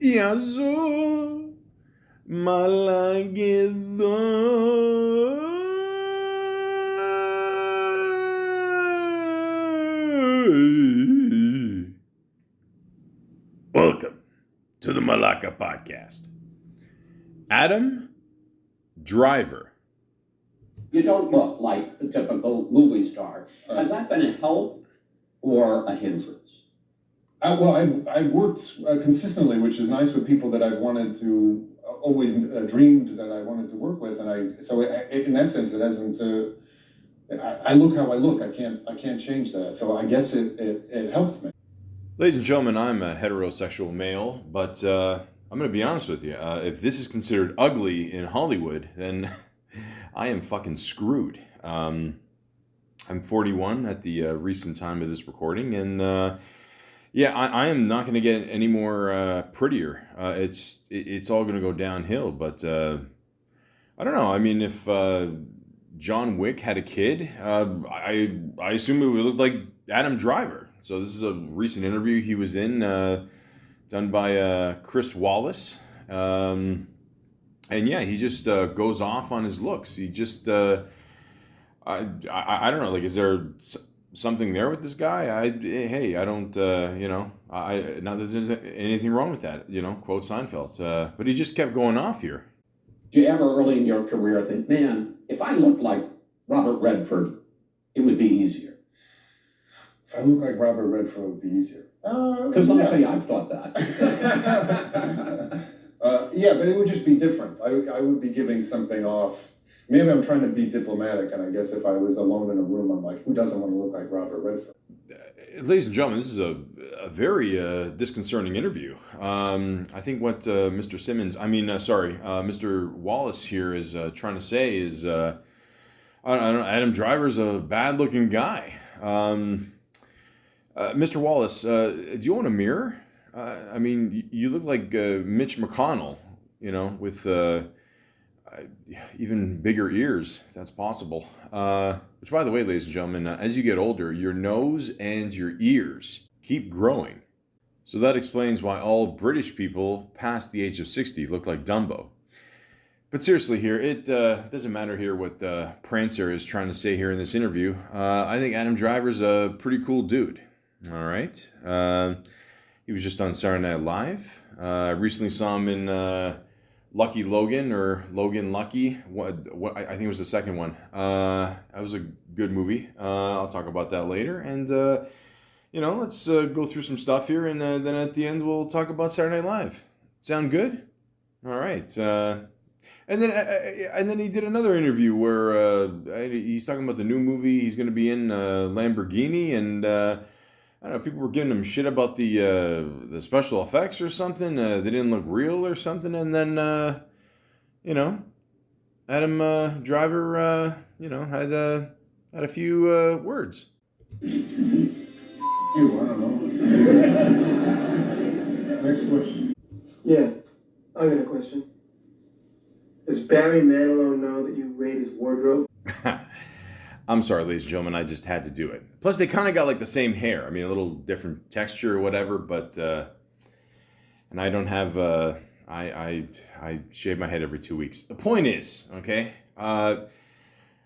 Yazoo, Malaka. Welcome to the Malaka podcast. Adam Driver. You don't look like the typical movie star. Has that been a help or a hindrance? I've worked consistently, which is nice, with people that I've wanted to, always dreamed that I wanted to work with, and in that sense, it hasn't. I look how I look. I can't change that. So I guess it helped me. Ladies and gentlemen, I'm a heterosexual male, but I'm going to be honest with you. If this is considered ugly in Hollywood, then I am fucking screwed. I'm 41 at the recent time of this recording, and yeah, I am not going to get any more prettier. It's all going to go downhill. But I don't know. I mean, if John Wick had a kid, I assume it would look like Adam Driver. So this is a recent interview he was in, done by Chris Wallace. And yeah, he just goes off on his looks. He just, I don't know, like, is there something there with this guy? I don't, not that there's anything wrong with that, quote Seinfeld. But he just kept going off here. Did you ever early in your career think, man, if I looked like Robert Redford, it would be easier? If I look like Robert Redford, it would be easier. Because let me tell you, I've thought that. Yeah, but it would just be different. I would be giving something off. Maybe I'm trying to be diplomatic, and I guess if I was alone in a room, I'm like, who doesn't want to look like Robert Redford? Ladies and gentlemen, this is a very disconcerting interview. I think what Mr. Wallace here is trying to say is, I don't know, Adam Driver's a bad-looking guy. Mr. Wallace, do you own a mirror? I mean, you look like Mitch McConnell, with even bigger ears, if that's possible. Which, by the way, ladies and gentlemen, as you get older, your nose and your ears keep growing. So that explains why all British people past the age of 60 look like Dumbo. But seriously here, it doesn't matter here what Prancer is trying to say here in this interview. I think Adam Driver's a pretty cool dude. All right. He was just on Saturday Night Live. I recently saw him in Lucky Logan, or Logan Lucky. What I think it was the second one. That was a good movie. I'll talk about that later. And, let's go through some stuff here. And then at the end, we'll talk about Saturday Night Live. Sound good? All right. And then he did another interview where he's talking about the new movie he's going to be in, Lamborghini, and I don't know, people were giving him shit about the special effects or something. They didn't look real or something, and then Adam Driver had a few words. I don't know. Next question. Yeah, I got a question. Does Barry Manilow know that you raid his wardrobe? I'm sorry, ladies and gentlemen, I just had to do it. Plus, they kind of got like the same hair. I mean, a little different texture or whatever, but and I don't have I shave my head every 2 weeks. The point is, okay, I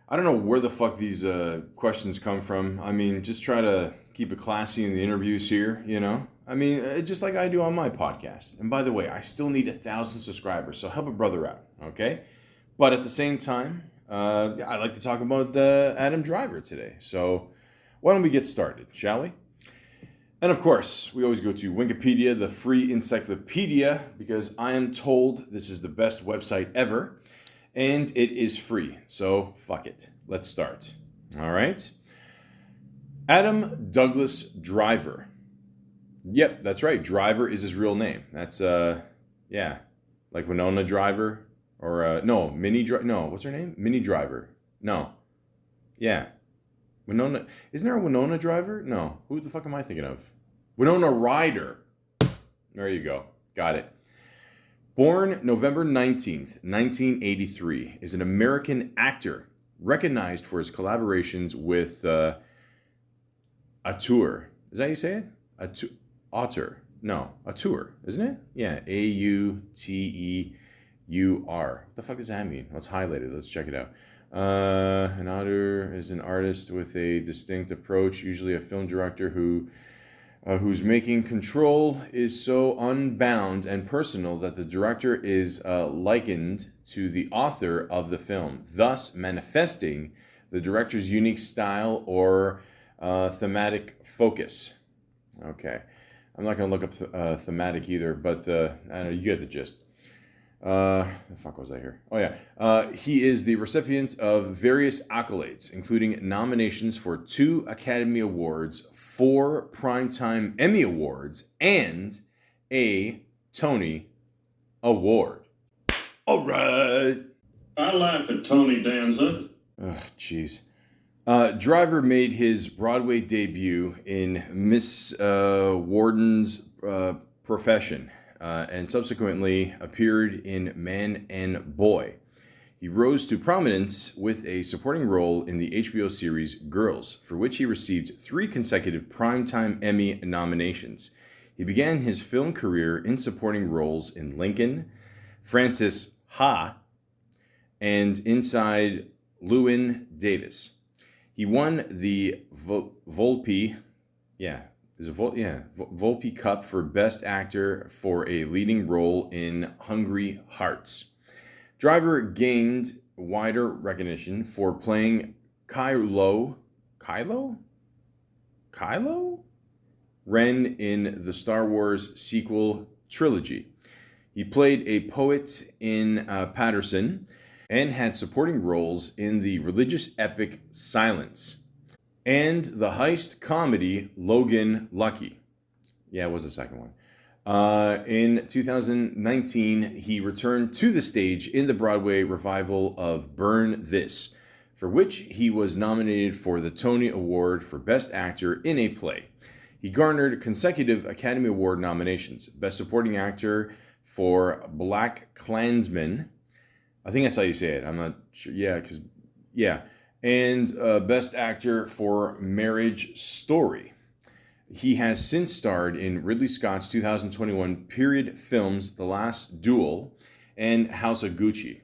don't know where the fuck these questions come from. I mean, just try to keep it classy in the interviews here, I mean, just like I do on my podcast. And by the way, I still need 1,000 subscribers, so help a brother out, okay? But at the same time, I'd like to talk about Adam Driver today. So why don't we get started, shall we? And of course, we always go to Wikipedia, the free encyclopedia, because I am told this is the best website ever, and it is free. So fuck it. Let's start. All right. Adam Douglas Driver. Yep, that's right. Driver is his real name. That's, like Winona Driver. Or, no, what's her name? Minnie Driver. No. Yeah. Winona. Isn't there a Winona Driver? No. Who the fuck am I thinking of? Winona Ryder. There you go. Got it. Born November 19th, 1983, is an American actor recognized for his collaborations with Auteur. Is that how you say it? Auteur. No, a tour, isn't it? Yeah, Auteur. What the fuck does that mean? Well, it's highlighted. Let's check it out. An auteur is an artist with a distinct approach, usually a film director whose making control is so unbound and personal that the director is likened to the author of the film, thus manifesting the director's unique style or thematic focus. Okay. I'm not going to look up thematic either, but I don't know, you get the gist. The fuck was I here? Oh, yeah. He is the recipient of various accolades, including nominations for 2 Academy Awards, 4 Primetime Emmy Awards, and a Tony Award. All right. I laugh at Tony Danza. Oh, jeez. Driver made his Broadway debut in Miss Warden's Profession and subsequently appeared in Man and Boy. He rose to prominence with a supporting role in the HBO series Girls, for which he received 3 consecutive Primetime Emmy nominations. He began his film career in supporting roles in Lincoln, Francis Ha, and Inside Llewyn Davis. He won the Volpe Cup for Best Actor for a leading role in Hungry Hearts. Driver gained wider recognition for playing Kylo Ren in the Star Wars sequel trilogy. He played a poet in Patterson and had supporting roles in the religious epic Silence and the heist comedy Logan Lucky. Yeah, it was the second one. In 2019, he returned to the stage in the Broadway revival of Burn This, for which he was nominated for the Tony Award for Best Actor in a Play. He garnered consecutive Academy Award nominations: Best Supporting Actor for Black Klansman. I think that's how you say it. I'm not sure. Yeah. And Best Actor for Marriage Story. He has since starred in Ridley Scott's 2021 period films The Last Duel and House of Gucci.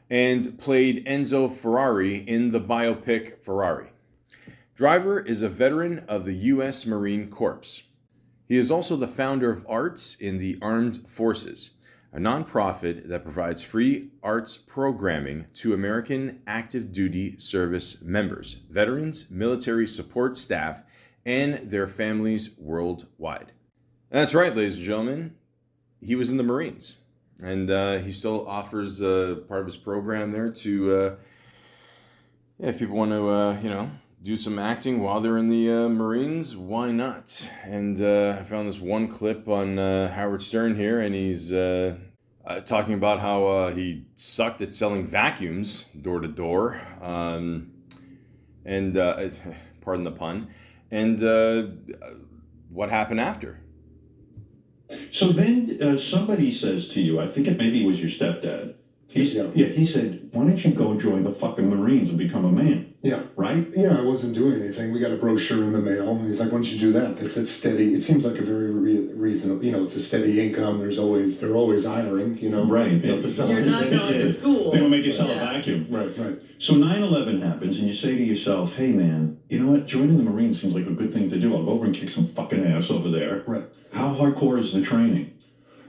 And played Enzo Ferrari in the biopic Ferrari. Driver is a veteran of the U.S. Marine Corps. He is also the founder of Arts in the Armed Forces, a nonprofit that provides free arts programming to American active duty service members, veterans, military support staff, and their families worldwide. That's right, ladies and gentlemen. He was in the Marines, and he still offers part of his program there to, if people want to, do some acting while they're in the Marines, why not? And I found this one clip on Howard Stern here, and he's talking about how he sucked at selling vacuums door to door, and pardon the pun, and what happened after. So then somebody says to you, I think it maybe was your stepdad. He said, why don't you go join the fucking Marines and become a man? Yeah. Right? Yeah, I wasn't doing anything. We got a brochure in the mail, and he's like, why don't you do that? It's steady. It seems like a very reasonable, it's a steady income. They're always hiring, Right. To sell You're not anything. going to school. They don't make you sell Yeah. a vacuum. Right. So 9/11 happens, and you say to yourself, hey man, you know what? Joining the Marines seems like a good thing to do. I'll go over and kick some fucking ass over there. Right. How hardcore is the training?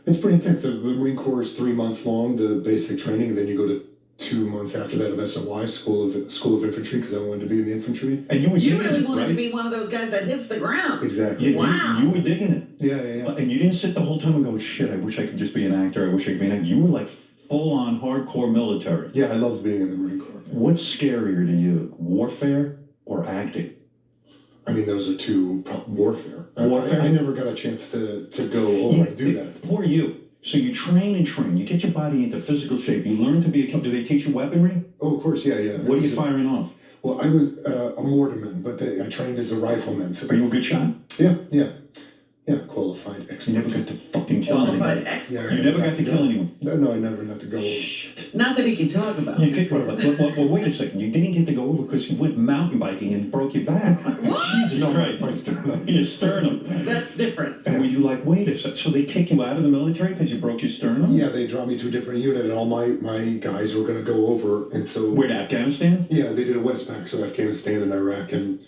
It's pretty intense. The Marine Corps is 3 months long, the basic training, and then you go to 2 months after that of SOI, School of Infantry, because I wanted to be in the infantry. And you were You digging really it, wanted right? to be one of those guys that hits the ground. Exactly. Wow. You were digging it. Yeah. And you didn't sit the whole time and go, shit, I wish I could just be an actor. I wish I could be an actor. You were like full-on hardcore military. Yeah, I loved being in the Marine Corps. What's scarier to you, warfare or acting? I mean, those are two warfare. Warfare? I never got a chance to go over and do that. Poor you. So you train and train. You get your body into physical shape. You learn to be a... Do they teach you weaponry? Oh, of course, yeah. What are you firing off? Well, I was a mortarman, but I trained as a rifleman. So Are you a good shot? Yeah. Yeah, qualified You expert. never got to fucking kill Qualified anyone. expert. You never got to kill anyone. No, I never got to go. Shit. Not that he can talk about. You get, well, wait a second. You didn't get to go over because you went mountain biking and broke your back. What? Jesus No, Christ. my sternum. Your sternum. That's different. And were you like, wait a second, so they kick you out of the military because you broke your sternum? Yeah, they dropped me to a different unit, and all my guys were going to go over, and so. Where, to Afghanistan? Yeah, they did a Westpac, so Afghanistan and Iraq, and.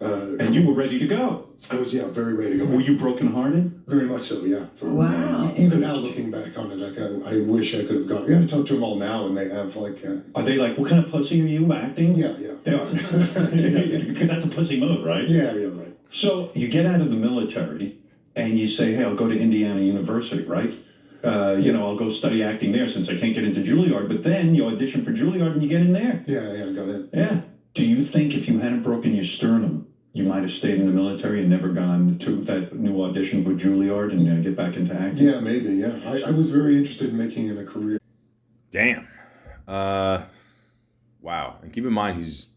And you were ready to go. I was, very ready to go. Were you brokenhearted? Very much so, yeah. Wow. Even now, looking back on it, like I wish I could have gone. Yeah, I talk to them all now, and they have like. Are they like, what kind of pussy are you acting? Yeah. They are. Because that's a pussy move, right? Yeah, right. So you get out of the military and you say, hey, I'll go to Indiana University, right? I'll go study acting there since I can't get into Juilliard. But then you audition for Juilliard and you get in there. Yeah, I got it. Yeah. Do you think if you hadn't broken your sternum, you might have stayed in the military and never gone to that new audition with Juilliard and get back into acting? Yeah, maybe, yeah. I was very interested in making it a career. Damn. Wow. And keep in mind, he's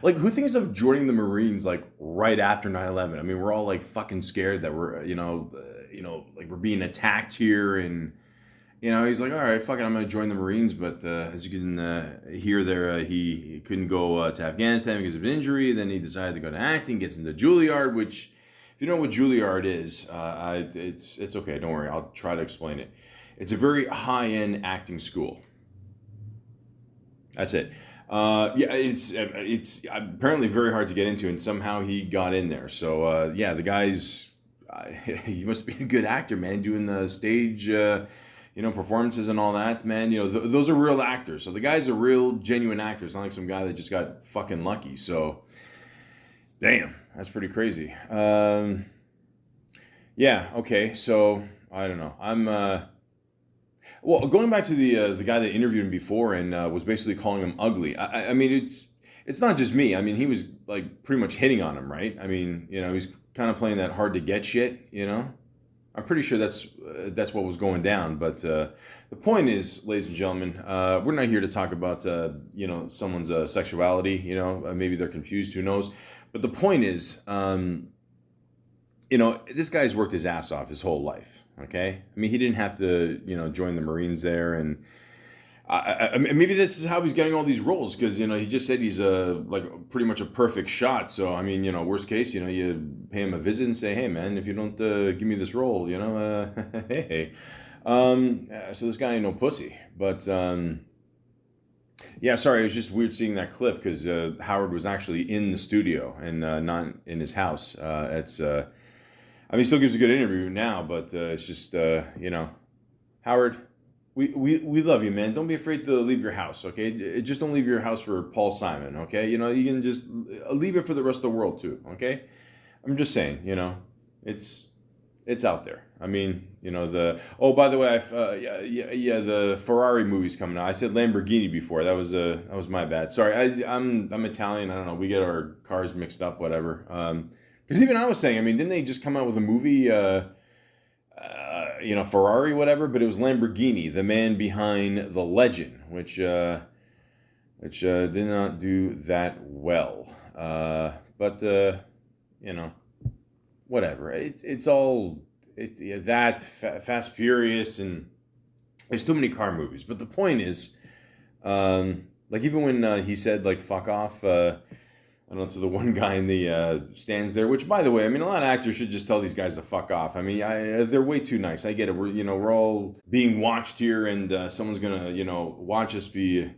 like, who thinks of joining the Marines like right after 9/11? I mean, we're all like fucking scared that we're, like we're being attacked here, and he's like, all right, fuck it, I'm gonna join the Marines. But as you can hear there, he couldn't go to Afghanistan because of an injury. Then he decided to go to acting, gets into Juilliard, which, if you know what Juilliard is, it's okay, don't worry, I'll try to explain it. It's a very high-end acting school. That's it. It's apparently very hard to get into, and somehow he got in there. So the guy's he must be a good actor, man, doing the stage performances and all that, man. Those are real actors. So the guy's a real genuine actor. It's not like some guy that just got fucking lucky. So damn, that's pretty crazy. Okay, so I don't know. I'm well, going back to the guy that interviewed him before and was basically calling him ugly. I mean, it's not just me. I mean, he was like pretty much hitting on him, right? I mean, he's kind of playing that hard to get shit. I'm pretty sure that's what was going down. But the point is, ladies and gentlemen, we're not here to talk about someone's sexuality. Maybe they're confused. Who knows? But the point is, this guy's worked his ass off his whole life. Okay, I mean, he didn't have to, join the Marines there, and maybe this is how he's getting all these roles, because he just said he's pretty much a perfect shot. So I mean, worst case, you pay him a visit and say, hey man, if you don't give me this role, hey. So this guy ain't no pussy, but sorry, it was just weird seeing that clip because Howard was actually in the studio and not in his house. I mean, he still gives a good interview now, but it's just, Howard, we love you, man. Don't be afraid to leave your house, okay? Just don't leave your house for Paul Simon, okay? You can just leave it for the rest of the world too, okay? I'm just saying, it's out there. I mean, by the way, the Ferrari movie's coming out. I said Lamborghini before. That was my bad. Sorry, I'm Italian. I don't know. We get our cars mixed up, whatever. Because even I was saying, I mean, didn't they just come out with a movie, Ferrari, whatever? But it was Lamborghini, the man behind the legend, which did not do that well. But whatever. It's all Fast Furious, and there's too many car movies. But the point is, like even when he said like "fuck off." I don't know, to the one guy in the stands there, which, by the way, I mean, a lot of actors should just tell these guys to fuck off. I mean, they're way too nice. I get it. We're all being watched here, and someone's gonna, watch us be,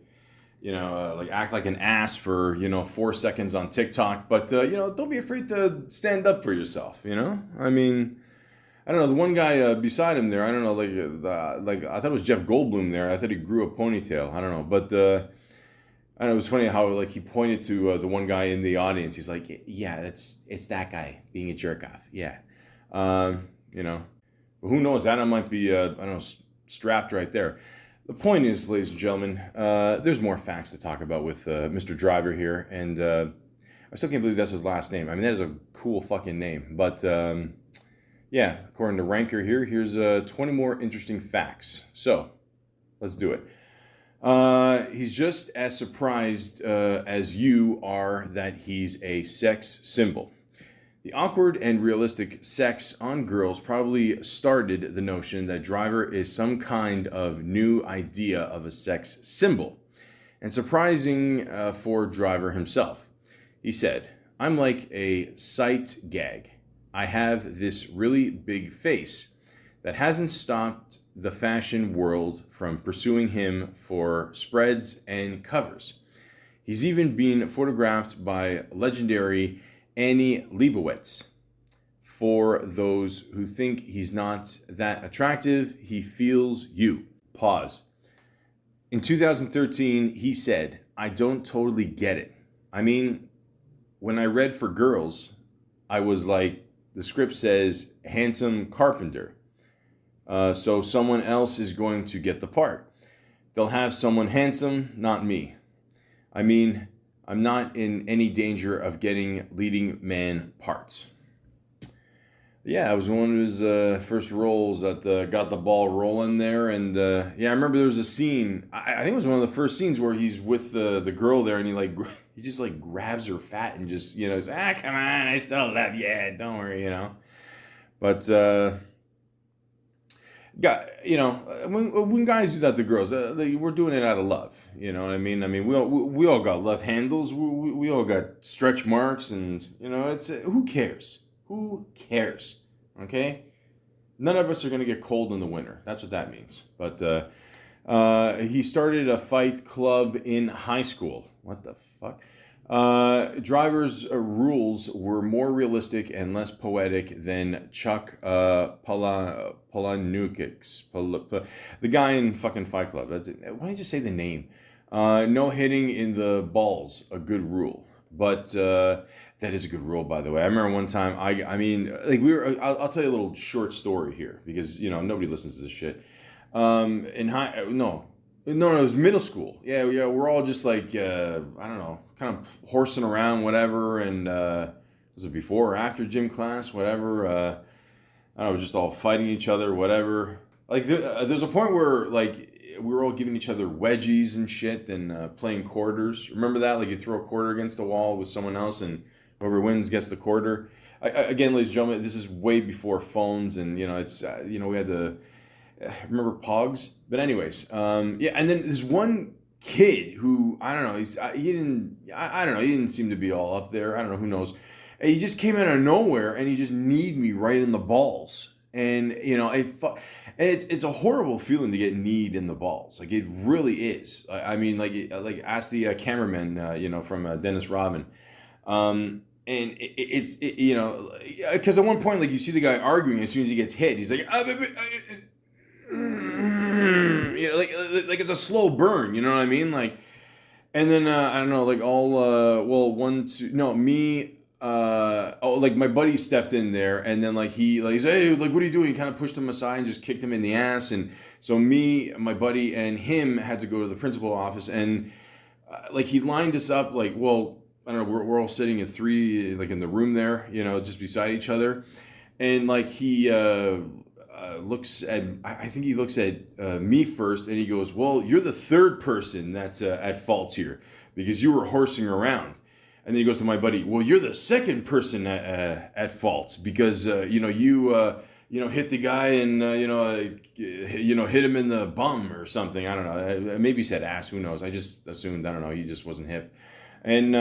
act like an ass for, 4 seconds on TikTok. But, don't be afraid to stand up for yourself, I mean, I don't know. The one guy beside him there, I don't know, I thought it was Jeff Goldblum there. I thought he grew a ponytail. I don't know, but. I don't know, it was funny how he pointed to the one guy in the audience. He's like, yeah, it's that guy being a jerk off. Yeah. But who knows? That might be, strapped right there. The point is, ladies and gentlemen, there's more facts to talk about with Mr. Driver here. And I still can't believe that's his last name. I mean, that is a cool fucking name. But according to Ranker here, here's 20 more interesting facts. So let's do it. He's just as surprised as you are that he's a sex symbol. The awkward and realistic sex on girls probably started the notion that Driver is some kind of new idea of a sex symbol, and surprising for Driver himself. He said, "I'm like a sight gag. I have this really big face that hasn't stopped the fashion world from pursuing him for spreads and covers. He's even been photographed by legendary Annie Leibovitz. For those who think he's not that attractive, he feels you." Pause. In 2013, he said, "I don't totally get it. I mean, when I read for girls, I was like, the script says handsome carpenter. So someone else is going to get the part. They'll have someone handsome, not me. I mean, I'm not in any danger of getting leading man parts." Yeah, it was one of his first roles that got the ball rolling there. And yeah, I remember there was a scene, I think it was one of the first scenes where he's with the girl there and he just like grabs her fat and just, says, come on, I still love you, don't worry, But, when guys do that to girls, we're doing it out of love. You know what I mean? I mean, we all got love handles. We all got stretch marks, and it's who cares? Who cares? Okay, none of us are gonna get cold in the winter. That's what that means. But he started a fight club in high school. What the fuck? Driver's rules were more realistic and less poetic than Chuck Palahniuk's. The guy in fucking Fight Club. Why didn't you just say the name? No hitting in the balls, a good rule. But that is a good rule, by the way. I remember one time, I mean, like I'll tell you a little short story here because, nobody listens to this shit. No, it was middle school. Yeah, we're all just like, I don't know, kind of horsing around, whatever. And was it before or after gym class, whatever? I don't know, just all fighting each other, whatever. Like, there's a point where, like, we were all giving each other wedgies and shit and playing quarters. Remember that? Like, you throw a quarter against the wall with someone else and whoever wins gets the quarter. Again, ladies and gentlemen, this is way before phones and, it's, we had the... remember Pogs? But anyways, yeah. And then there's one kid who I don't know. He didn't seem to be all up there. I don't know. Who knows? And he just came out of nowhere and he just kneed me right in the balls. And it's a horrible feeling to get kneed in the balls. Like it really is. I mean, like ask the cameraman, from Dennis Rodman. And it's because at one point, like you see the guy arguing as soon as he gets hit, he's like. Like it's a slow burn, you know what I mean? Like, and then I don't know, like like my buddy stepped in there, and then he said, "Hey, like what are you doing?" He kind of pushed him aside and just kicked him in the ass, and so me, my buddy, and him had to go to the principal office, and he lined us up, I don't know, we're all sitting at three, in the room there, just beside each other, and he. Looks at, I think he looks at me first, and he goes, "Well, you're the third person that's at fault here because you were horsing around." And then he goes to my buddy, "Well, you're the second person at fault because you hit the guy and hit him in the bum or something. I don't know. Maybe he said ass. Who knows? I just assumed. I don't know. He just wasn't hip." And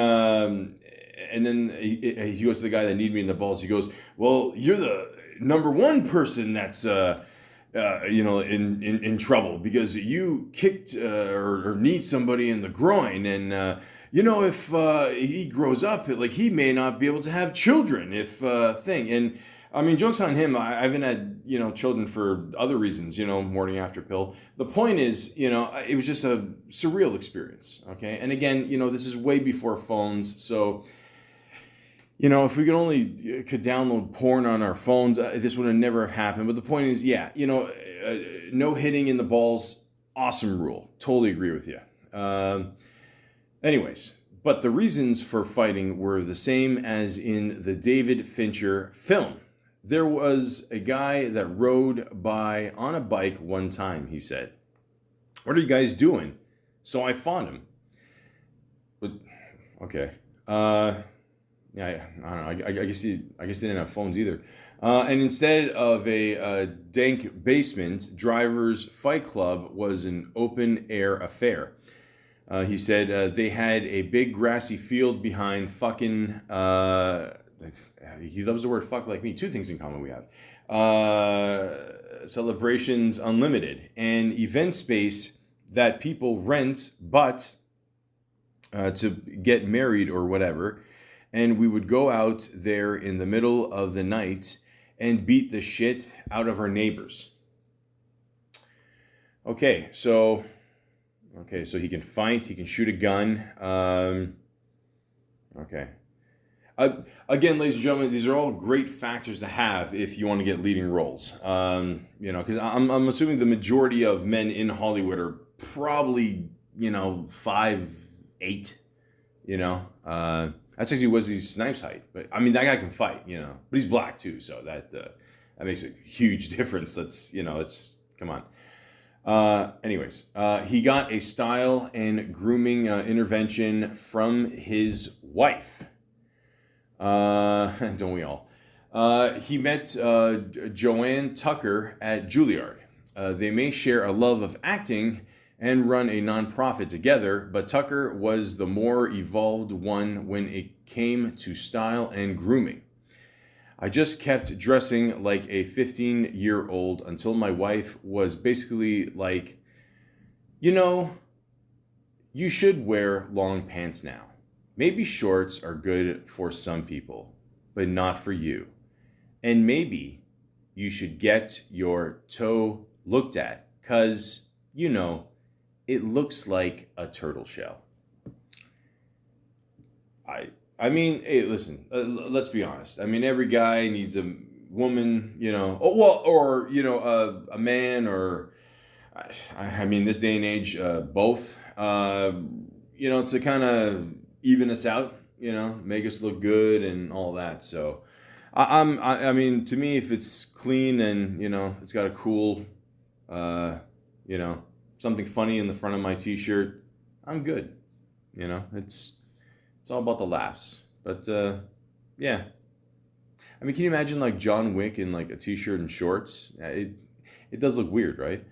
then he goes to the guy that kneed me in the balls. He goes, "Well, you're the number one person that's in trouble because you kicked or kneed somebody in the groin, and if he grows up, he may not be able to have children if thing." And I mean, jokes on him. I haven't had children for other reasons, morning after pill. The point is, it was just a surreal experience. Okay, and again, this is way before phones, so. If we could download porn on our phones, this would have never have happened. But the point is, yeah, no hitting in the balls, awesome rule. Totally agree with you. Anyways, but the reasons for fighting were the same as in the David Fincher film. There was a guy that rode by on a bike one time, he said. "What are you guys doing?" So I fought him. But, okay. Yeah, I don't know. I guess they didn't have phones either. And instead of a dank basement, Driver's Fight Club was an open air affair. He said they had a big grassy field behind fucking. He loves the word fuck like me. Two things in common we have. Celebrations Unlimited, an event space that people rent, but to get married or whatever. And we would go out there in the middle of the night and beat the shit out of our neighbors. Okay, so he can fight, he can shoot a gun. Okay. Again, ladies and gentlemen, these are all great factors to have if you want to get leading roles. Because I'm assuming the majority of men in Hollywood are probably 5'8", That's actually Wesley Snipes' height, but I mean that guy can fight, but he's black too, so that makes a huge difference. Let's come on. Anyways, he got a style and grooming intervention from his wife. Don't we all? He met Joanne Tucker at Juilliard. They may share a love of acting and run a nonprofit together, but Tucker was the more evolved one when it came to style and grooming. I just kept dressing like a 15-year-old until my wife was basically like, you should wear long pants now. Maybe shorts are good for some people, but not for you. And maybe you should get your toe looked at, 'cause, it looks like a turtle shell. I mean, hey, listen, let's be honest. I mean, every guy needs a woman, or a man, or I mean, this day and age, both, to kind of even us out, make us look good and all that. So, I mean, to me, if it's clean and it's got a cool, something funny in the front of my T-shirt, I'm good. It's all about the laughs. But yeah, I mean, can you imagine like John Wick in like a T-shirt and shorts? It does look weird, right?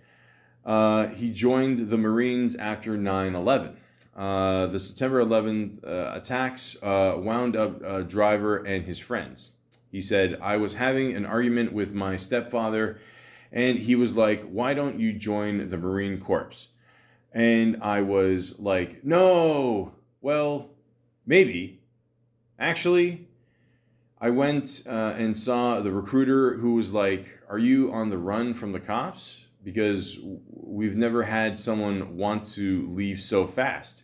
He joined the Marines after 9/11. The September 11th attacks wound up Driver and his friends. He said, I was having an argument with my stepfather, and he was like, why don't you join the Marine Corps? And I was like, no, well, maybe. Actually, I went and saw the recruiter who was like, are you on the run from the cops? Because we've never had someone want to leave so fast.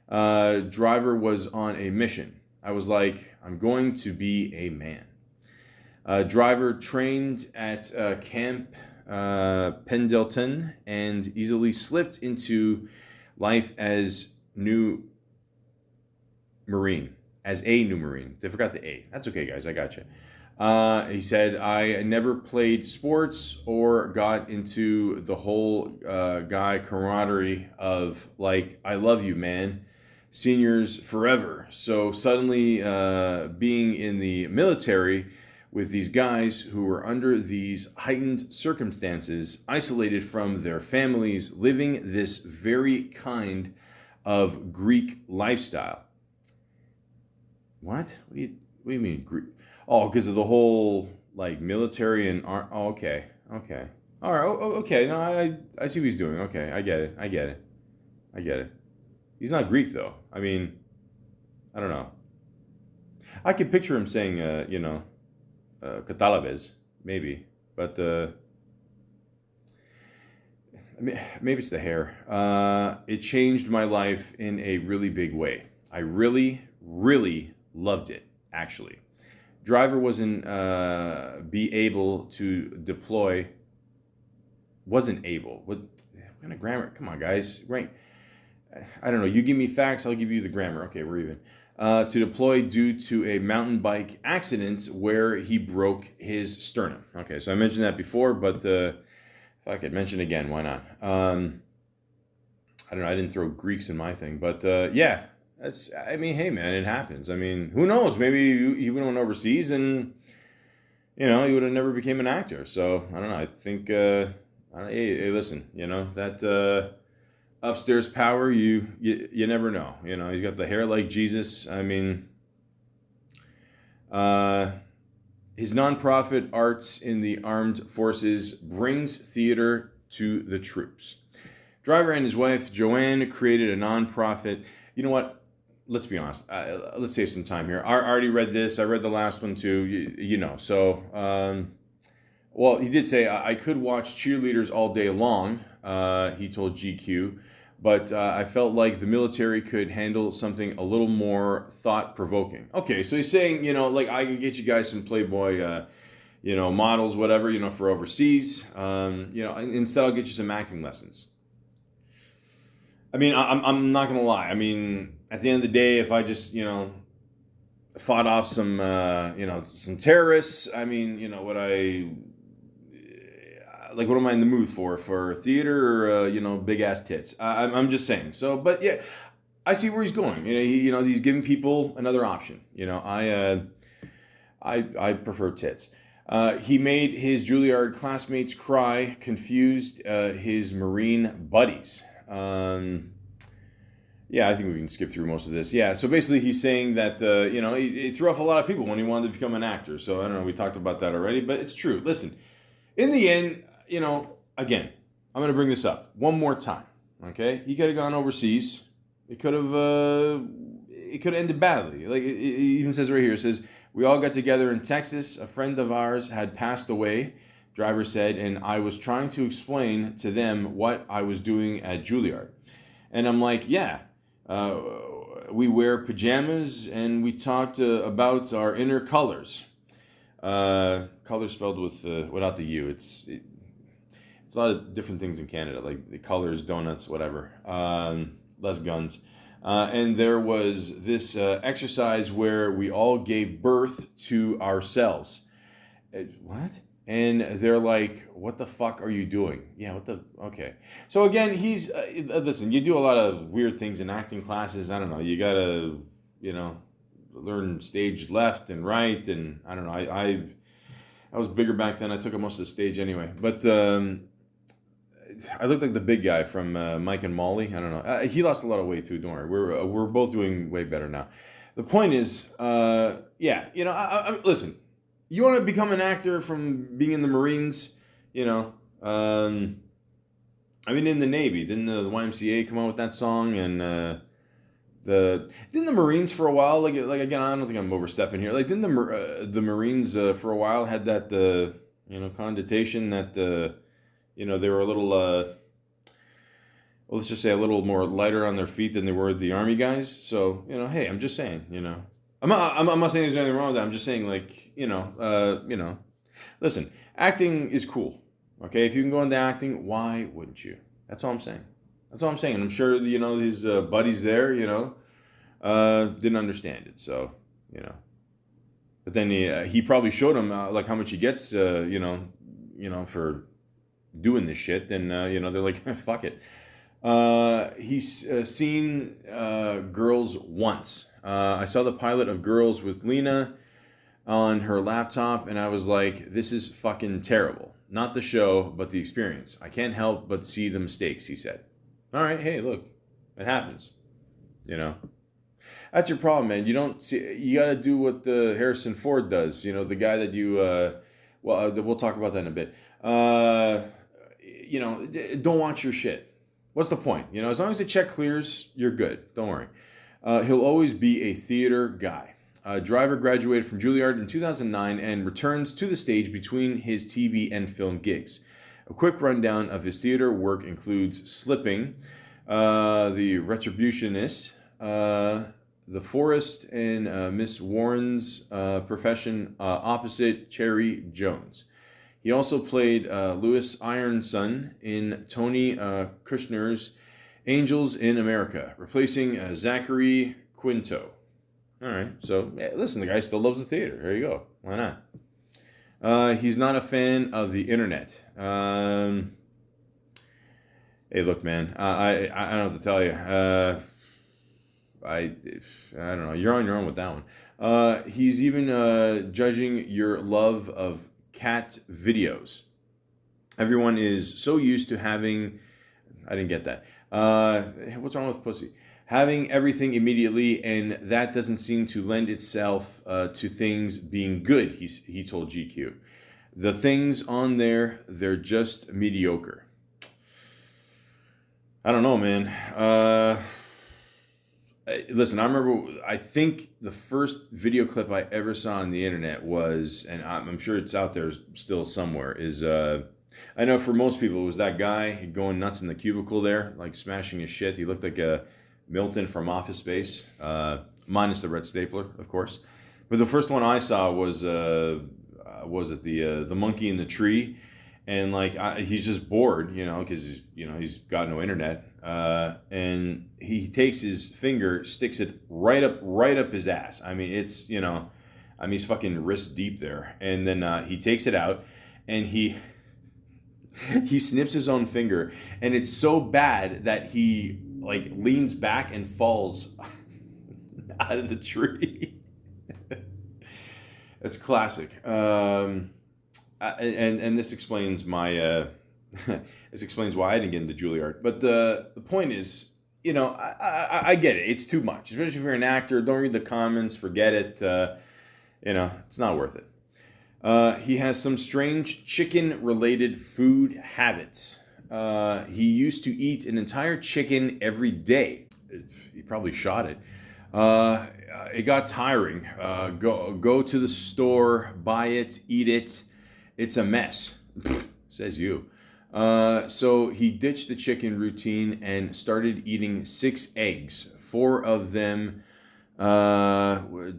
Driver was on a mission. I was like, I'm going to be a man. Driver trained at Camp Pendleton and easily slipped into life as a new Marine. They forgot the A. That's okay, guys. I got you. He said, I never played sports or got into the whole guy camaraderie of like, I love you, man. Seniors forever. So suddenly being in the military with these guys who were under these heightened circumstances, isolated from their families, living this very kind of Greek lifestyle. What? What do you mean Greek? Oh, because of the whole like military and art. Oh, okay. All right. Okay. No, I see what he's doing. Okay, I get it. He's not Greek though. I mean, I don't know. I could picture him saying, Catalabes, maybe, but maybe it's the hair. It changed my life in a really big way. I really, really loved it, actually. Driver wasn't able to deploy. Wasn't able. What kind of grammar? Come on, guys. Right. I don't know. You give me facts, I'll give you the grammar. Okay, we're even. To deploy due to a mountain bike accident where he broke his sternum. Okay, so I mentioned that before, but if I could mention it again, why not? I don't know. I didn't throw Greeks in my thing, but yeah. I mean, hey, man, it happens. I mean, who knows? Maybe he went overseas and, he would have never became an actor. So, I don't know. I think, hey, listen, that upstairs power, you never know. He's got the hair like Jesus. I mean, his nonprofit Arts in the Armed Forces brings theater to the troops. Driver and his wife, Joanne, created a nonprofit. You know what? Let's be honest. Let's save some time here. I already read this. I read the last one too. So, well, he did say, I could watch cheerleaders all day long, he told GQ, but I felt like the military could handle something a little more thought-provoking. Okay, so he's saying, like, I can get you guys some Playboy, models, whatever, for overseas. Instead I'll get you some acting lessons. I mean, I'm not gonna lie. I mean, at the end of the day, if I just fought off some some terrorists, I mean, what am I in the mood for theater or big ass tits? I'm just saying. So, but yeah, I see where he's going. He's giving people another option. I prefer tits. He made his Juilliard classmates cry, confused his Marine buddies. Yeah, I think we can skip through most of this. Yeah, so basically he's saying that, he threw off a lot of people when he wanted to become an actor. So I don't know, we talked about that already, but it's true. Listen, in the end, again, I'm going to bring this up one more time, okay? He could have gone overseas. It could have ended badly. Like, it even says right here, it says, we all got together in Texas. A friend of ours had passed away, Driver said, and I was trying to explain to them what I was doing at Juilliard. And I'm like, yeah, we wear pajamas and we talked about our inner colors. Colors spelled without the U. It's a lot of different things in Canada, like the colors, donuts, whatever. Less guns. And there was this exercise where we all gave birth to ourselves. What? And they're like, what the fuck are you doing? Yeah, okay. So again, he's, listen, you do a lot of weird things in acting classes. I don't know, you gotta, learn stage left and right. And I don't know, I was bigger back then. I took up most of the stage anyway. But I looked like the big guy from Mike and Molly. I don't know. He lost a lot of weight too, don't worry. We're both doing way better now. The point is, listen, you want to become an actor from being in the Marines, I mean, in the Navy, didn't the YMCA come out with that song? And didn't the Marines for a while, like again, I don't think I'm overstepping here. Like, didn't the Marines for a while had that connotation that they were a little well, let's just say a little more lighter on their feet than they were the Army guys. So hey, I'm just saying, I'm not saying there's anything wrong with that. I'm just saying, like, listen, acting is cool. Okay, if you can go into acting, why wouldn't you? That's all I'm saying. And I'm sure his buddies there, didn't understand it. So but then he probably showed him like how much he gets, for doing this shit. Then they're like, fuck it. He's seen Girls once. I saw the pilot of Girls with Lena on her laptop, and I was like, this is fucking terrible. Not the show, but the experience. I can't help but see the mistakes, he said. All right, hey, look, it happens. That's your problem, man. You got to do what Harrison Ford does. The guy that we'll talk about that in a bit. Don't watch your shit. What's the point? As long as the check clears, you're good. Don't worry. He'll always be a theater guy. Driver graduated from Juilliard in 2009 and returns to the stage between his TV and film gigs. A quick rundown of his theater work includes Slipping, The Retributionist, The Forest, and Miss Warren's Profession opposite Cherry Jones. He also played Louis Ironson in Tony Kushner's Angels in America, replacing Zachary Quinto. All right, so listen, the guy still loves the theater. There you go. Why not? He's not a fan of the internet. Hey, look, man, I don't have to tell you. I don't know. You're on your own with that one. He's even judging your love of cat videos. Everyone is so used to having. I didn't get that. What's wrong with pussy? Having everything immediately, and that doesn't seem to lend itself to things being good. He told GQ. The things on there, they're just mediocre. I don't know, man. Listen, I remember, I think the first video clip I ever saw on the internet was, and I'm sure it's out there still somewhere, is, I know for most people it was that guy going nuts in the cubicle there, like smashing his shit. He looked like a Milton from Office Space, minus the red stapler, of course. But the first one I saw was it the monkey in the tree, and like he's just bored, because he's got no internet, and he takes his finger, sticks it right up his ass. I mean, it's he's fucking wrist deep there, and then he takes it out, and he snips his own finger, and it's so bad that he like leans back and falls out of the tree. It's classic. And this explains my this explains why I didn't get into Juilliard. But the point is, I get it. It's too much, especially if you're an actor. Don't read the comments. Forget it. It's not worth it. He has some strange chicken-related food habits. He used to eat an entire chicken every day. He probably shot it. It got tiring. Go to the store, buy it, eat it. It's a mess, says you. So he ditched the chicken routine and started eating 6 eggs. 4 of them were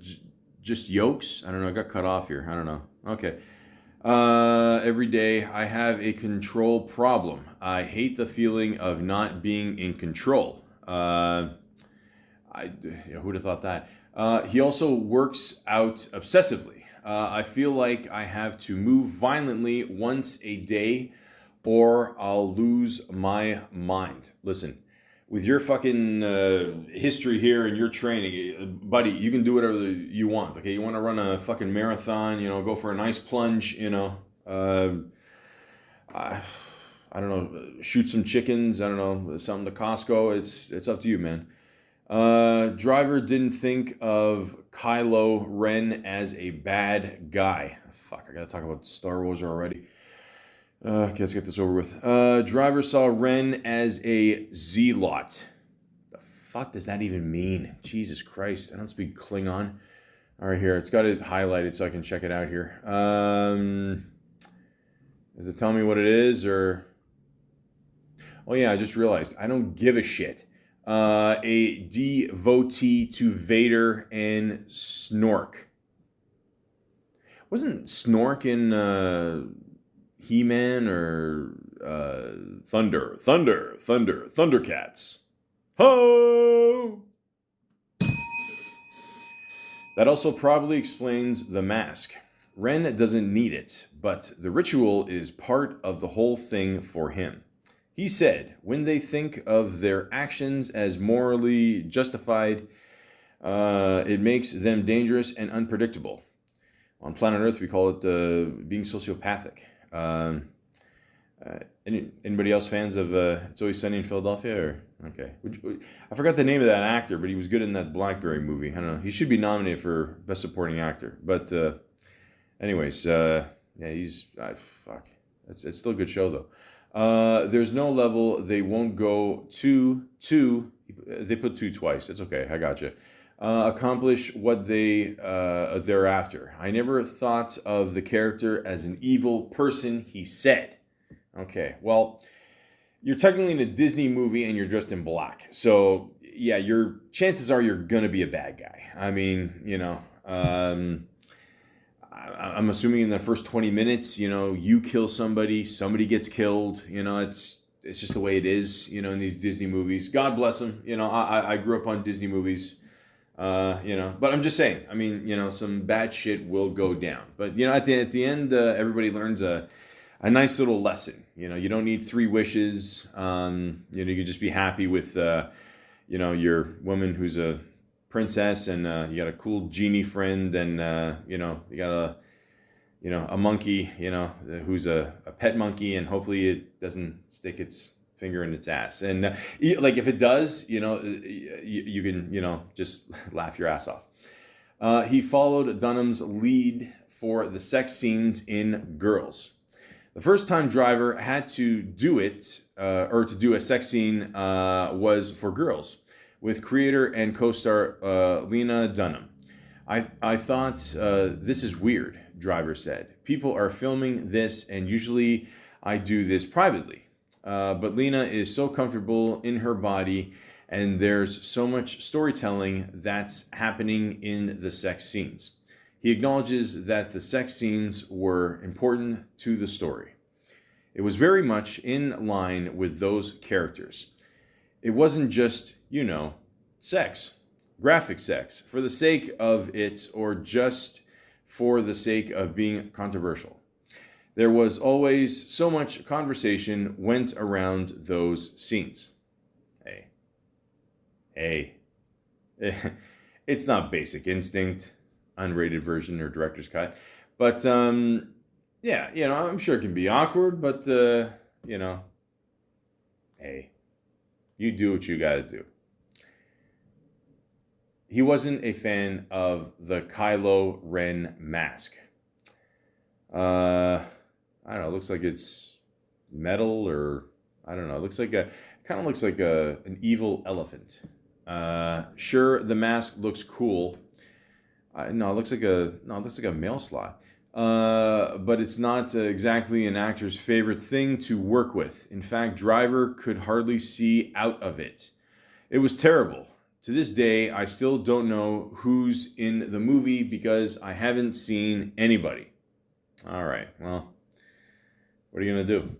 just yolks. I don't know. I got cut off here. I don't know. Okay. Every day I have a control problem. I hate the feeling of not being in control. Who'd have thought that? He also works out obsessively. I feel like I have to move violently once a day or I'll lose my mind. Listen, with your fucking history here and your training, buddy, you can do whatever you want, okay? You want to run a fucking marathon, go for a nice plunge, I don't know, shoot some chickens, I don't know, something to Costco. It's up to you, man. Driver didn't think of Kylo Ren as a bad guy. Fuck, I gotta talk about Star Wars already. Okay, let's get this over with. Driver saw Ren as a zealot. The fuck does that even mean? Jesus Christ, I don't speak Klingon. All right, here, it's got it highlighted so I can check it out here. Does it tell me what it is, or? Oh yeah, I just realized, I don't give a shit. A devotee to Vader and Snork. Wasn't Snork in He-Man or Thundercats? Ho! That also probably explains the mask. Ren doesn't need it, but the ritual is part of the whole thing for him. He said, when they think of their actions as morally justified, it makes them dangerous and unpredictable. On planet Earth, we call it being sociopathic. Anybody else fans of It's Always Sunny in Philadelphia? Or okay, I forgot the name of that actor, but he was good in that BlackBerry movie. I don't know. He should be nominated for Best Supporting Actor. But anyways, yeah, he's fuck. It's still a good show though. There's no level they won't go to. They put 2 twice. It's okay. I got you. Accomplish what they're after. I never thought of the character as an evil person, he said. Okay, well, you're technically in a Disney movie and you're dressed in black. So, yeah, your chances are you're going to be a bad guy. I mean, I'm assuming in the first 20 minutes, you kill somebody gets killed. It's just the way it is, in these Disney movies. God bless them. I grew up on Disney movies. But I'm just saying, I mean, some bad shit will go down. But, at the end, everybody learns a nice little lesson. You don't need 3 wishes. You can just be happy with, your woman who's a princess, and you got a cool genie friend, and you got a monkey, who's a pet monkey, and hopefully it doesn't stick its finger in its ass. And like if it does, you can, just laugh your ass off. He followed Dunham's lead for the sex scenes in Girls. The first time Driver had to do it, or to do a sex scene, was for Girls, with creator and co-star Lena Dunham. I thought, this is weird, Driver said. People are filming this, and usually I do this privately. But Lena is so comfortable in her body, and there's so much storytelling that's happening in the sex scenes. He acknowledges that the sex scenes were important to the story. It was very much in line with those characters. It wasn't just, sex, graphic sex, for the sake of it or just for the sake of being controversial. There was always so much conversation went around those scenes. Hey, it's not Basic Instinct, unrated version or director's cut, but yeah, I'm sure it can be awkward, but hey, you do what you got to do. He wasn't a fan of the Kylo Ren mask. I don't know. It looks like it's metal, or I don't know. It looks like kind of looks like an evil elephant. Sure, the mask looks cool. No, it looks like a mail slot. But it's not exactly an actor's favorite thing to work with. In fact, Driver could hardly see out of it. It was terrible. To this day, I still don't know who's in the movie because I haven't seen anybody. All right, well, what are you going to do?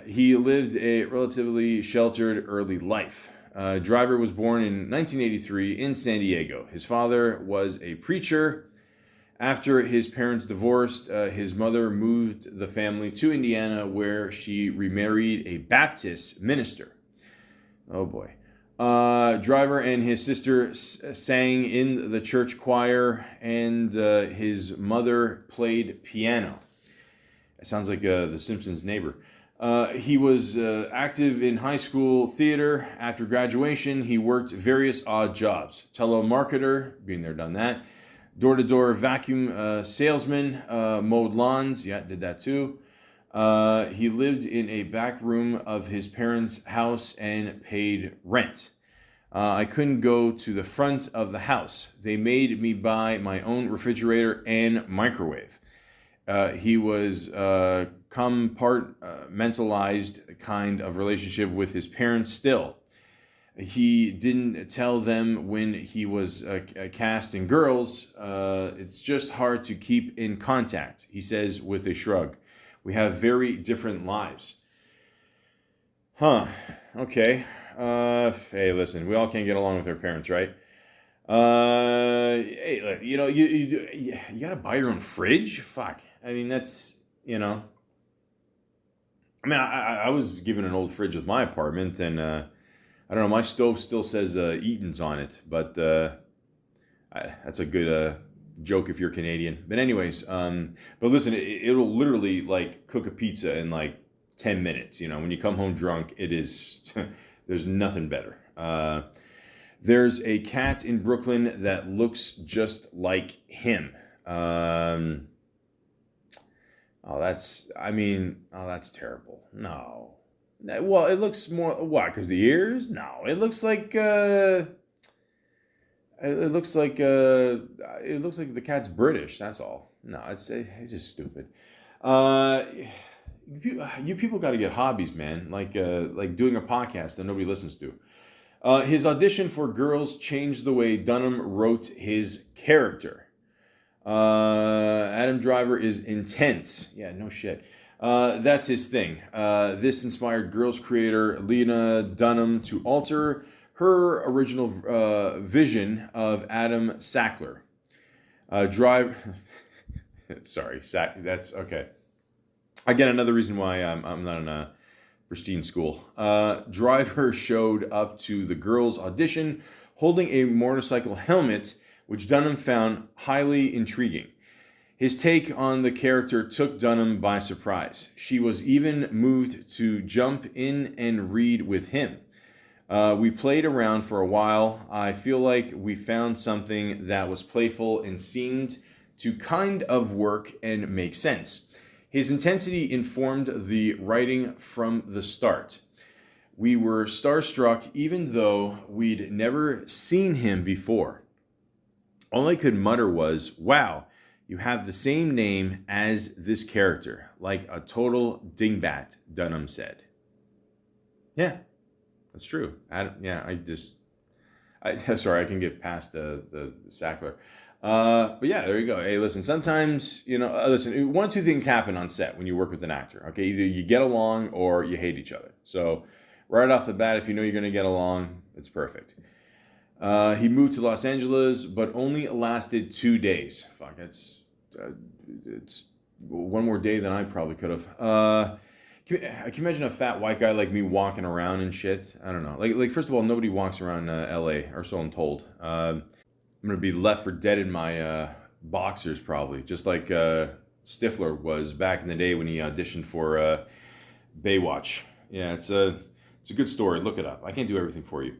He lived a relatively sheltered early life. Driver was born in 1983 in San Diego. His father was a preacher. After his parents divorced, his mother moved the family to Indiana, where she remarried a Baptist minister. Oh boy. Driver and his sister sang in the church choir, and his mother played piano. It sounds like The Simpsons' neighbor. He was active in high school theater. After graduation, he worked various odd jobs. Telemarketer, been there, done that. Door-to-door vacuum salesman, mowed lawns. Yeah, did that too. He lived in a back room of his parents' house and paid rent. I couldn't go to the front of the house. They made me buy my own refrigerator and microwave. He was compartmentalized kind of relationship with his parents still. He didn't tell them when he was cast in Girls. It's just hard to keep in contact, he says with a shrug. We have very different lives. Huh. Okay. Hey, listen, we all can't get along with our parents, right? Hey, look, you gotta buy your own fridge? Fuck. I mean, that's, I mean, I was given an old fridge with my apartment, and I don't know, my stove still says Eaton's on it, but that's a good joke if you're Canadian. But anyways, but listen, it'll literally like cook a pizza in like 10 minutes. When you come home drunk, it is, there's nothing better. There's a cat in Brooklyn that looks just like him. That's terrible. No. Well, it looks more, why? Because the ears? No, it looks like the cat's British. That's all. No, it's just stupid. You people got to get hobbies, man. Like doing a podcast that nobody listens to. His audition for Girls changed the way Dunham wrote his character. Adam Driver is intense. Yeah, no shit. That's his thing. This inspired Girls creator Lena Dunham to alter her original vision of Adam Sackler. Sorry, that's okay. Again, another reason why I'm not in a pristine school. Driver showed up to the Girls audition holding a motorcycle helmet, which Dunham found highly intriguing. His take on the character took Dunham by surprise. She was even moved to jump in and read with him. We played around for a while. I feel like we found something that was playful and seemed to kind of work and make sense. His intensity informed the writing from the start. We were starstruck even though we'd never seen him before. All I could mutter was, wow, you have the same name as this character, like a total dingbat, Dunham said. Yeah, that's true. Sorry, I can get past the Sackler. But yeah, there you go. Hey, listen, sometimes, listen, one of two things happen on set when you work with an actor, okay? Either you get along or you hate each other. So right off the bat, if you know you're going to get along, it's perfect. He moved to Los Angeles, but only lasted 2 days. Fuck, it's one more day than I probably could have. Can you imagine a fat white guy like me walking around and shit? I don't know. Like first of all, nobody walks around L.A., or so I'm told. I'm gonna be left for dead in my boxers probably, just like Stifler was back in the day when he auditioned for Baywatch. Yeah, it's a good story. Look it up. I can't do everything for you.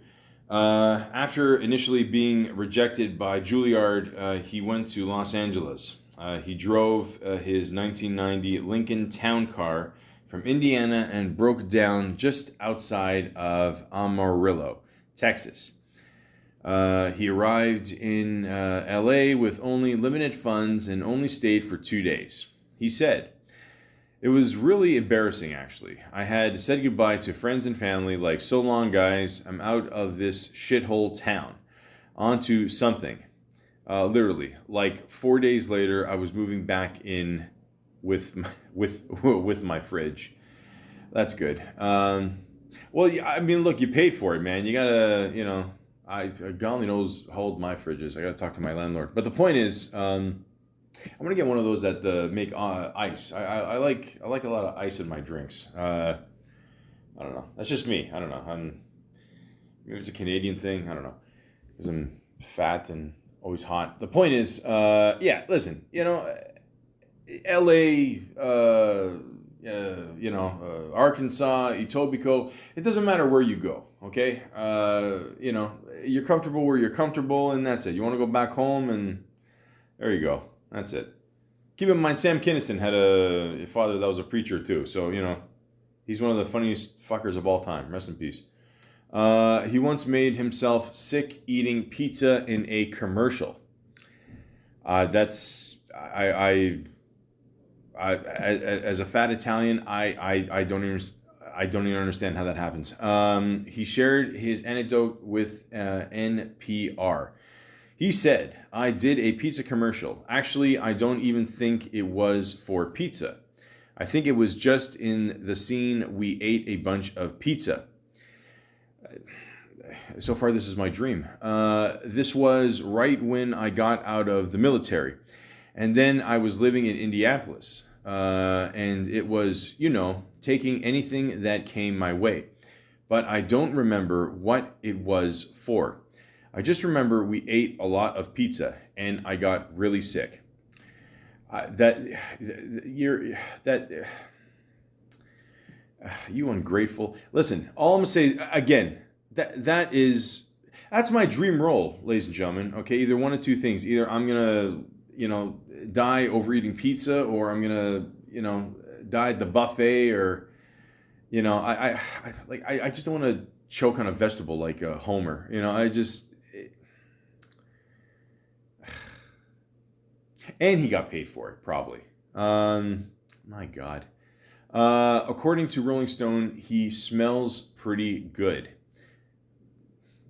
After initially being rejected by Juilliard, he went to Los Angeles. He drove his 1990 Lincoln Town Car from Indiana and broke down just outside of Amarillo, Texas. He arrived in LA with only limited funds and only stayed for 2 days. He said, "It was really embarrassing, actually. I had said goodbye to friends and family, like, so long, guys. I'm out of this shithole town. Onto something. Literally, like 4 days later, I was moving back in with my fridge." That's good. Well, I mean, look, you paid for it, man. You gotta, God only knows how old my fridge is. I gotta talk to my landlord. But the point is, I'm gonna get one of those that make ice. I like a lot of ice in my drinks. I don't know. That's just me. I don't know. Maybe it's a Canadian thing. I don't know, because I'm fat and always hot. The point is, yeah. Listen, L.A., Arkansas, Etobicoke. It doesn't matter where you go. Okay, you're comfortable where you're comfortable, and that's it. You want to go back home, and there you go. That's it. Keep in mind, Sam Kinison had a father that was a preacher too. So, he's one of the funniest fuckers of all time. Rest in peace. He once made himself sick eating pizza in a commercial. As a fat Italian, I don't even understand how that happens. He shared his anecdote with NPR. He said, "I did a pizza commercial. Actually, I don't even think it was for pizza. I think it was just in the scene we ate a bunch of pizza." So far, this is my dream. This was right when I got out of the military. And then I was living in Indianapolis. And it was, taking anything that came my way. But I don't remember what it was for. I just remember we ate a lot of pizza, and I got really sick. You ungrateful. Listen, all I'm gonna say is, again, that's my dream role, ladies and gentlemen. Okay, either one of two things. Either I'm gonna, die overeating pizza, or I'm gonna, die at the buffet, or, I just don't want to choke on a vegetable like Homer. And he got paid for it, probably. My God. According to Rolling Stone, he smells pretty good.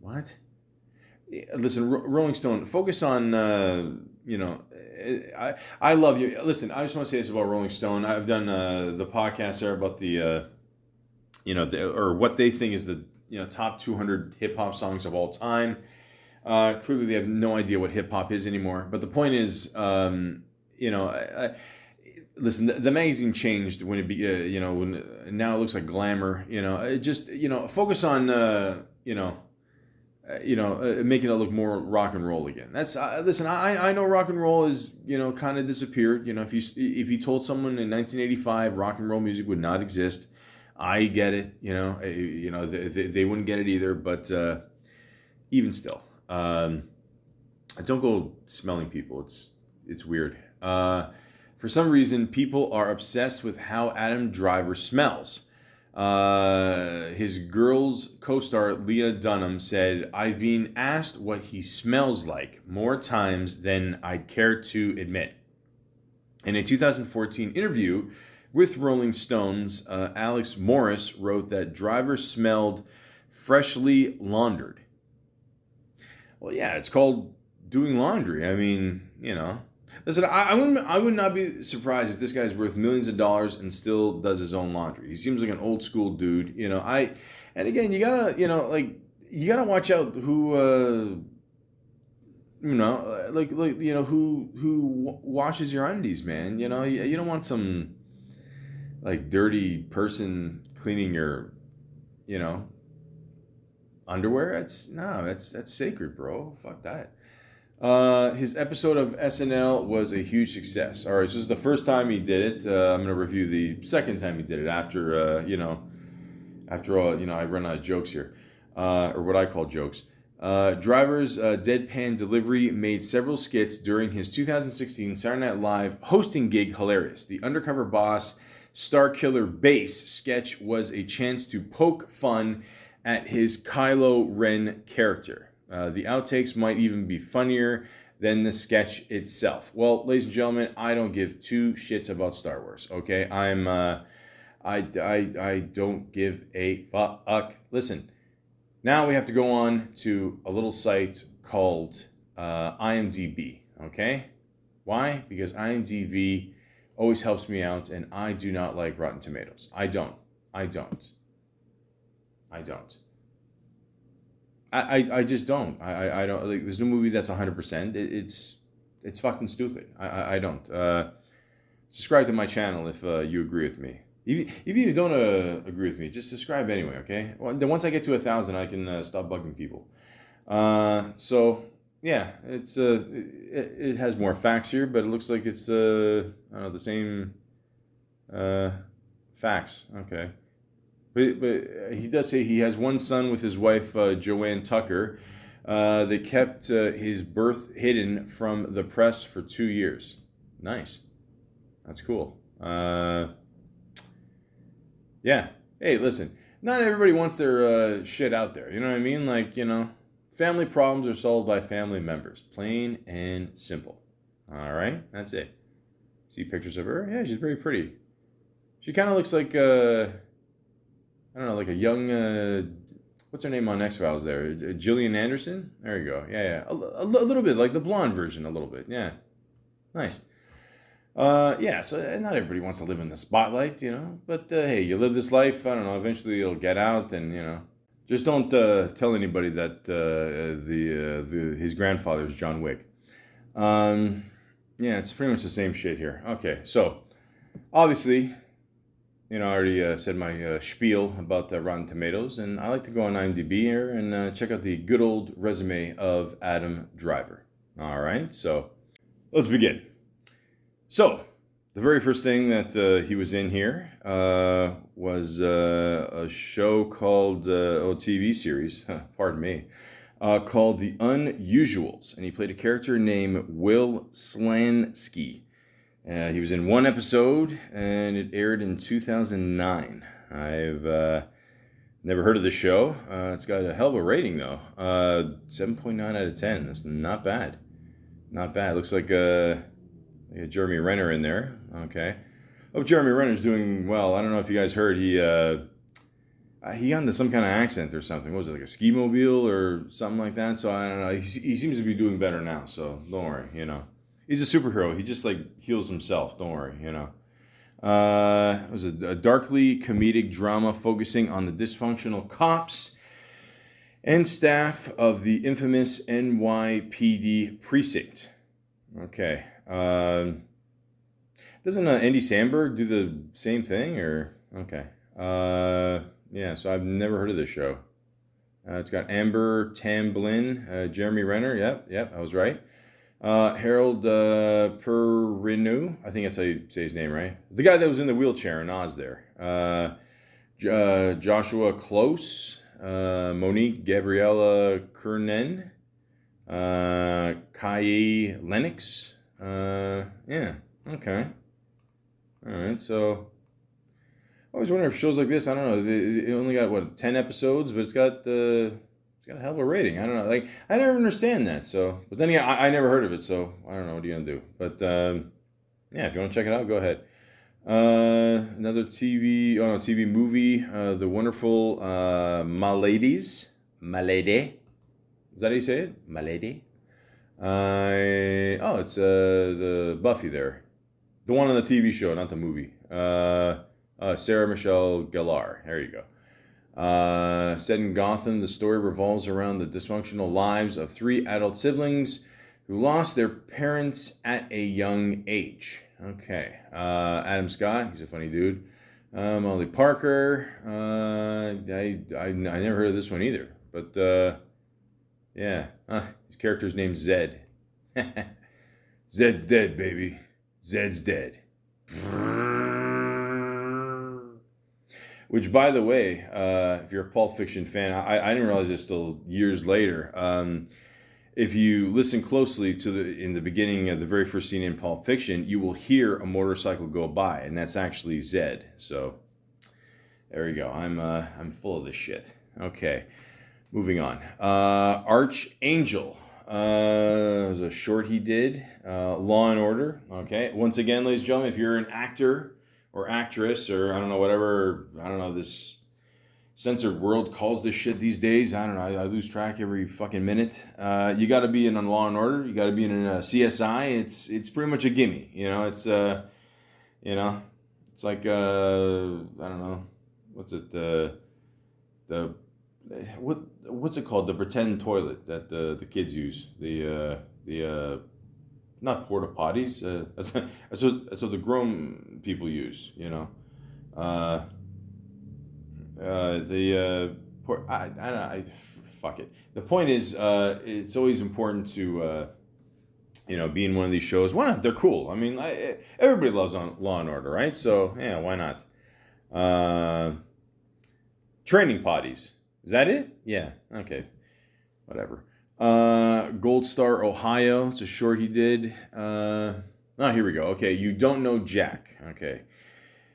What? Listen, Rolling Stone, focus on, I love you. Listen, I just want to say this about Rolling Stone. I've done the podcast there about the, or what they think is the, top 200 hip-hop songs of all time. Clearly, they have no idea what hip-hop is anymore. But the point is, listen, the magazine changed when when now it looks like Glamour. Just focus on making it look more rock and roll again. That's listen. I know rock and roll is kind of disappeared. If you told someone in 1985 rock and roll music would not exist, I get it. They wouldn't get it either. But even still, don't go smelling people. It's weird. For some reason, people are obsessed with how Adam Driver smells. His Girls co-star Lena Dunham said, "I've been asked what he smells like more times than I'd care to admit." In a 2014 interview with Rolling Stones, Alex Morris wrote that Driver smelled freshly laundered. Well, yeah, it's called doing laundry. I mean, Listen, I would not be surprised if this guy's worth millions of dollars and still does his own laundry. He seems like an old school dude, and again, you gotta watch out who, who washes your undies, man. You don't want some like dirty person cleaning your, underwear. That's sacred, bro. Fuck that. His episode of SNL was a huge success. All right, so this is the first time he did it. I'm going to review the second time he did it after all, I run out of jokes here, or what I call jokes. Driver's deadpan delivery made several skits during his 2016 Saturday Night Live hosting gig hilarious. The Undercover Boss Star Killer Bass sketch was a chance to poke fun at his Kylo Ren character. The outtakes might even be funnier than the sketch itself. Well, ladies and gentlemen, I don't give two shits about Star Wars. Okay, I don't give a fuck. Listen, now we have to go on to a little site called IMDb. Okay, why? Because IMDb always helps me out, and I do not like Rotten Tomatoes. I don't. I just don't. I don't like. There's no movie that's 100%. It's fucking stupid. I don't. Subscribe to my channel if you agree with me. If you don't agree with me, just subscribe anyway. Okay. Well, then once I get to 1,000, I can stop bugging people. So yeah, it has more facts here, but it looks like it's I don't know, the same facts. Okay. But he does say he has one son with his wife, Joanne Tucker. They kept his birth hidden from the press for 2 years. Nice. That's cool. Yeah. Hey, listen. Not everybody wants their shit out there. You know what I mean? Like, family problems are solved by family members. Plain and simple. All right? That's it. See pictures of her? Yeah, she's very pretty. She kind of looks like... I don't know, like a young, what's her name on X-Files there? Gillian Anderson? There you go. Yeah. A little bit, like the blonde version, a little bit. Yeah. Nice. Yeah, so not everybody wants to live in the spotlight, But, hey, you live this life, I don't know, eventually it'll get out and, just don't tell anybody that his grandfather is John Wick. Yeah, it's pretty much the same shit here. Okay, so, obviously... I already said my spiel about Rotten Tomatoes, and I like to go on IMDb here and check out the good old resume of Adam Driver. All right, so let's begin. So, the very first thing that he was in here was a show called, TV series, pardon me, called The Unusuals, and he played a character named Will Slansky. He was in one episode, and it aired in 2009. I've never heard of the show. It's got a hell of a rating, though. 7.9 out of 10. That's not bad. Not bad. Looks like Jeremy Renner in there. Okay. Oh, Jeremy Renner's doing well. I don't know if you guys heard. He got into some kind of accent or something. What was it, like a ski mobile or something like that? So I don't know. He seems to be doing better now, so don't worry, He's a superhero. He just heals himself. Don't worry, It was a darkly comedic drama focusing on the dysfunctional cops and staff of the infamous NYPD precinct. Okay. Doesn't Andy Samberg do the same thing, or okay? Yeah. So I've never heard of this show. It's got Amber Tamblyn, Jeremy Renner. Yep, I was right. Harold Perrineau, I think that's how you say his name, right? The guy that was in the wheelchair in Oz there. Joshua Close, Monique Gabriella Kernen, Kai Lennox. Yeah, okay. All right, so I always wonder if shows like this, I don't know, it only got, what, 10 episodes, but it's got a hell of a rating. I don't know, like, I never understand that, so, but then again, I never heard of it, so I don't know, what are you gonna do? But, yeah, if you want to check it out, go ahead. Another TV movie, The Wonderful Malady. Is that how you say it? Malady? It's the Buffy there. The one on the TV show, not the movie. Sarah Michelle Gellar. There you go. Set in Gotham, the story revolves around the dysfunctional lives of 3 adult siblings who lost their parents at a young age. Okay. Adam Scott, he's a funny dude. Molly Parker. I never heard of this one either. But, yeah. His character's named Zed. Zed's dead, baby. Zed's dead. Which, by the way, if you're a Pulp Fiction fan, I didn't realize this till years later. If you listen closely in the beginning of the very first scene in Pulp Fiction, you will hear a motorcycle go by, and that's actually Zed. So there you go. I'm full of this shit. Okay, moving on. Archangel. Was a short he did. Law and Order. Okay. Once again, ladies and gentlemen, if you're an actor or actress or I don't know, whatever, I don't know, this censored world calls this shit these days. I don't know. I lose track every fucking minute. You got to be in a Law and Order. You got to be in a CSI. It's pretty much a gimme. It's it's like I don't know, what's it what's it called? The pretend toilet that the kids use. The not porta potties. That's what the grown people use. Fuck it. The point is, it's always important to be in one of these shows. Why not? They're cool. I mean, everybody loves Law and Order, right? So yeah, why not? Training potties. Is that it? Yeah. Okay. Whatever. Gold Star, Ohio. It's a short he did. Here we go. Okay. You Don't Know Jack. Okay.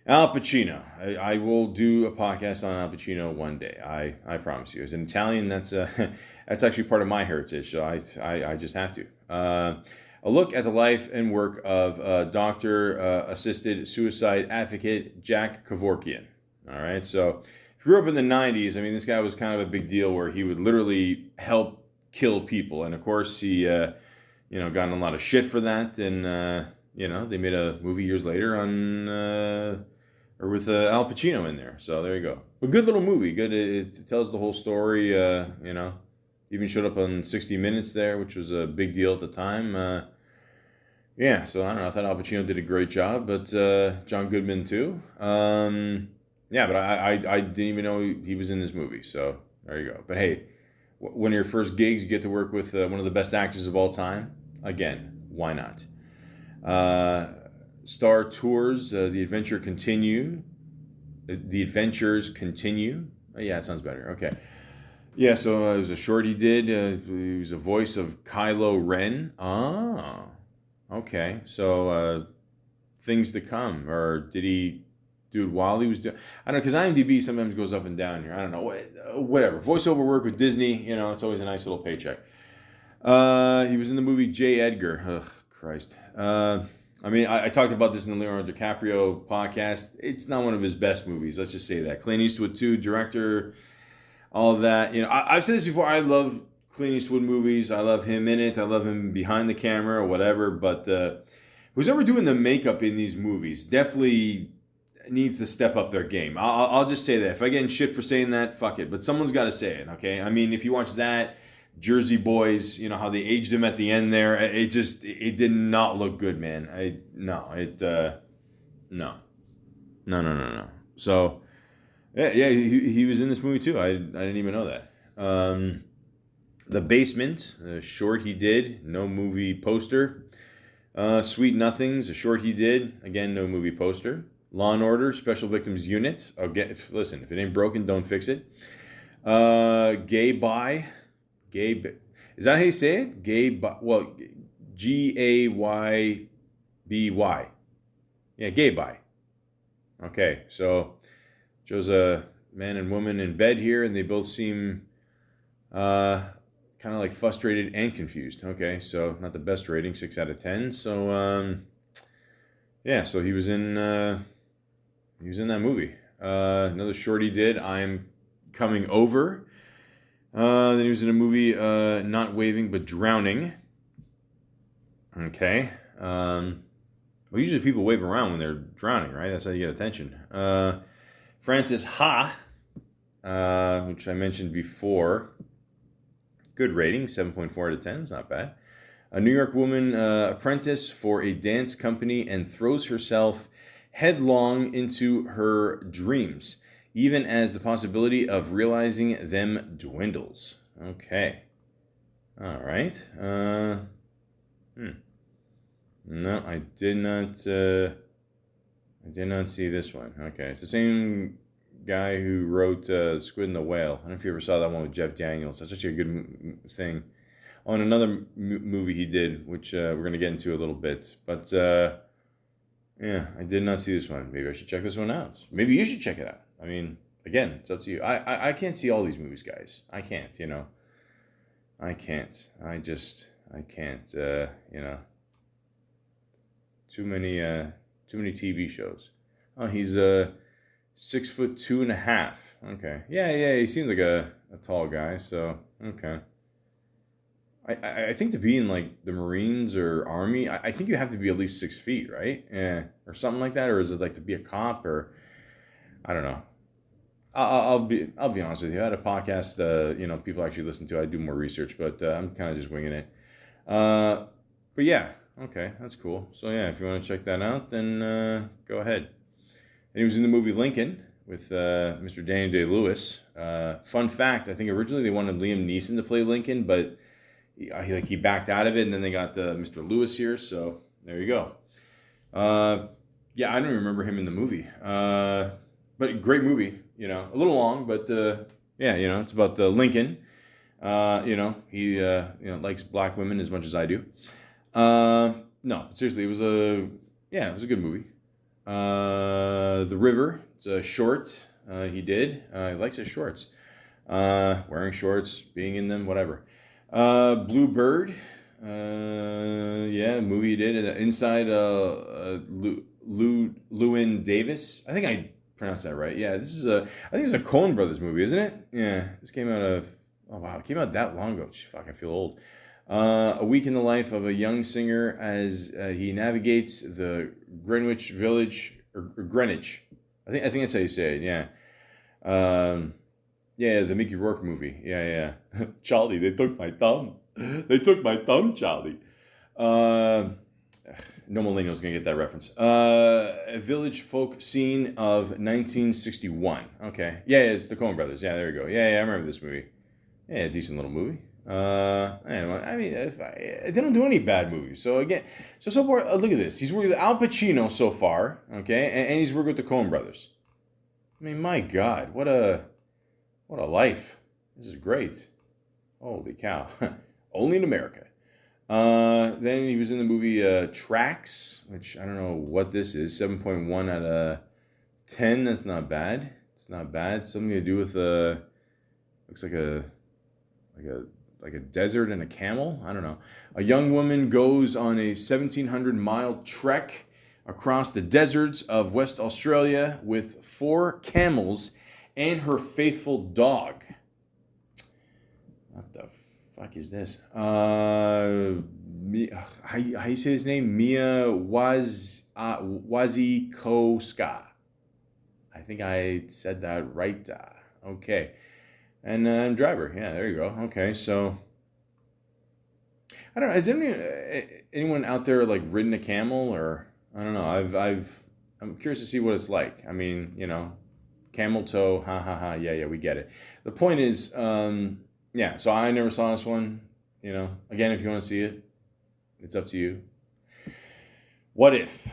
Al Pacino. I will do a podcast on Al Pacino one day. I promise you. As an Italian, that's actually part of my heritage. So I just have to. A look at the life and work of doctor-assisted suicide advocate Jack Kevorkian. All right. So grew up in the 90s. I mean, this guy was kind of a big deal where he would literally help kill people. And of course, he, got in a lot of shit for that. And, they made a movie years later with Al Pacino in there. So there you go. A good little movie. Good. It tells the whole story, even showed up on 60 Minutes there, which was a big deal at the time. So I don't know. I thought Al Pacino did a great job, but John Goodman too. Yeah, but I didn't even know he was in this movie. So there you go. But hey, one of your first gigs, you get to work with one of the best actors of all time. Again, why not? Star Tours, The Adventures Continue. Oh, yeah, it sounds better. Okay. Yeah, so it was a short he did. He was a voice of Kylo Ren. Oh, okay. So things to come, or did he? Dude, while he was doing, I don't know, because IMDb sometimes goes up and down here. I don't know, whatever. Voiceover work with Disney, it's always a nice little paycheck. He was in the movie J. Edgar. Ugh, Christ. I talked about this in the Leonardo DiCaprio podcast. It's not one of his best movies. Let's just say that. Clint Eastwood too, director, all of that. I've said this before. I love Clint Eastwood movies. I love him in it. I love him behind the camera or whatever. But who's ever doing the makeup in these movies definitely needs to step up their game. I'll just say that. If I get in shit for saying that, fuck it. But someone's got to say it, okay? I mean, if you watch that, Jersey Boys, how they aged him at the end there, it did not look good, man. No. So, yeah, he was in this movie too. I didn't even know that. The Basement, a short he did, no movie poster. Sweet Nothings, a short he did, again, no movie poster. Law and Order, Special Victims Unit. Listen, if it ain't broken, don't fix it. Gay By. Is that how you say it? Gay By. Well, Gayby. Yeah, Gay By. Okay, so shows a man and woman in bed here, and they both seem kind of like frustrated and confused. Okay, so not the best rating, 6 out of 10. So yeah, so he was in that movie. Another short he did, I'm Coming Over. Then he was in a movie, Not Waving but Drowning. Okay. Well, usually people wave around when they're drowning, right? That's how you get attention. Francis Ha, which I mentioned before. Good rating, 7.4 out of 10. It's not bad. A New York woman apprentice for a dance company and throws herself headlong into her dreams, even as the possibility of realizing them dwindles. Okay. All right. No, I did not see this one. Okay. It's the same guy who wrote Squid and the Whale. I don't know if you ever saw that one with Jeff Daniels. That's such a good thing. On another movie he did, which we're going to get into a little bit. But yeah, I did not see this one. Maybe I should check this one out. Maybe you should check it out. I mean, again, it's up to you. I can't see all these movies, guys. I can't, you know. I can't. I can't, you know. Too many TV shows. Oh, he's 6'2.5". Okay. Yeah, he seems like a tall guy, so okay. I think to be in like the Marines or Army, I think you have to be at least 6 feet, right? Yeah, or something like that, or is it like to be a cop, or I don't know. I'll be honest with you. I had a podcast, you know, people actually listen to. I do more research, but I'm kind of just winging it. But yeah, okay, that's cool. So yeah, if you want to check that out, then go ahead. And he was in the movie Lincoln with Mr. Daniel Day-Lewis. Fun fact: I think originally they wanted Liam Neeson to play Lincoln, but he backed out of it, and then they got Mr. Lewis here. So there you go. Yeah, I don't remember him in the movie, but great movie. You know, a little long, but yeah, you know, it's about the Lincoln. You know, he likes black women as much as I do. No, seriously, it was a good movie. The River, it's a short. He did. He likes his shorts. Wearing shorts, being in them, whatever. Blue Bird. Yeah, movie he did. Inside Llewyn Davis. I think I pronounced that right. Yeah, I think it's a Coen Brothers movie, isn't it? Yeah, this came out of. Oh wow, it came out that long ago. Fuck, I feel old. A week in the life of a young singer as he navigates the Greenwich Village or Greenwich. I think that's how you say it. Yeah. Yeah, the Mickey Rourke movie. Yeah. Charlie, they took my thumb. They took my thumb, Charlie. No millennial's gonna get that reference. A village folk scene of 1961. Okay. Yeah, it's the Coen Brothers. Yeah, there you go. Yeah, I remember this movie. Yeah, decent little movie. Anyway, I mean, they don't do any bad movies. So again, so far, look at this. He's worked with Al Pacino so far, okay, and he's worked with the Coen Brothers. I mean, my God, what a life. This is great. Holy cow. Only in America. Then he was in the movie Tracks, which I don't know what this is. 7.1 out of 10. That's not bad. It's not bad. Something to do with looks like a desert and a camel. I don't know. A young woman goes on a 1,700-mile trek across the deserts of West Australia with 4 camels and her faithful dog. What the fuck is this? How you say his name? Mia Wasikowska. I think I said that right. Okay. And driver. Yeah, there you go. Okay, so I don't know. Has anyone out there like ridden a camel, or I don't know. I'm curious to see what it's like. I mean, you know, Camel toe, ha ha ha. Yeah, we get it. The point is, yeah. So I never saw this one. You know, again, if you want to see it, it's up to you. What if?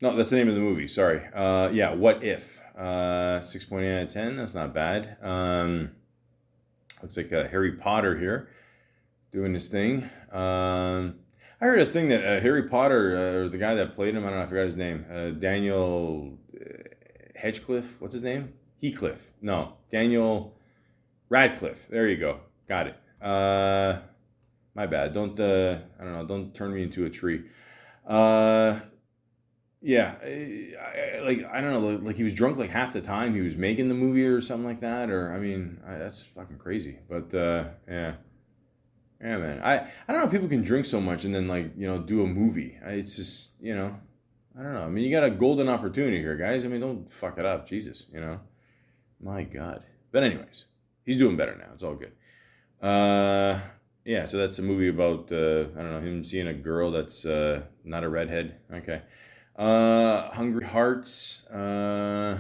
No, that's the name of the movie. Sorry. Yeah. What if? 6.8 out of 10. That's not bad. Looks like Harry Potter here doing his thing. I heard a thing that Harry Potter, or the guy that played him, I don't know, I forgot his name. Daniel Hedgecliffe. What's his name? Heathcliff. No, Daniel Radcliffe. There you go. Got it. My bad. Don't I don't know. Don't turn me into a tree. Yeah, I don't know. Like he was drunk like half the time he was making the movie or something like that. Or I mean, that's fucking crazy. But yeah. Yeah, man. I don't know if people can drink so much and then like, do a movie. It's just, I don't know. I mean, you got a golden opportunity here, guys. I mean, don't fuck it up. Jesus, My God. But anyways, he's doing better now. It's all good. Yeah, so that's a movie about, I don't know, him seeing a girl that's not a redhead. Okay. Hungry Hearts. No,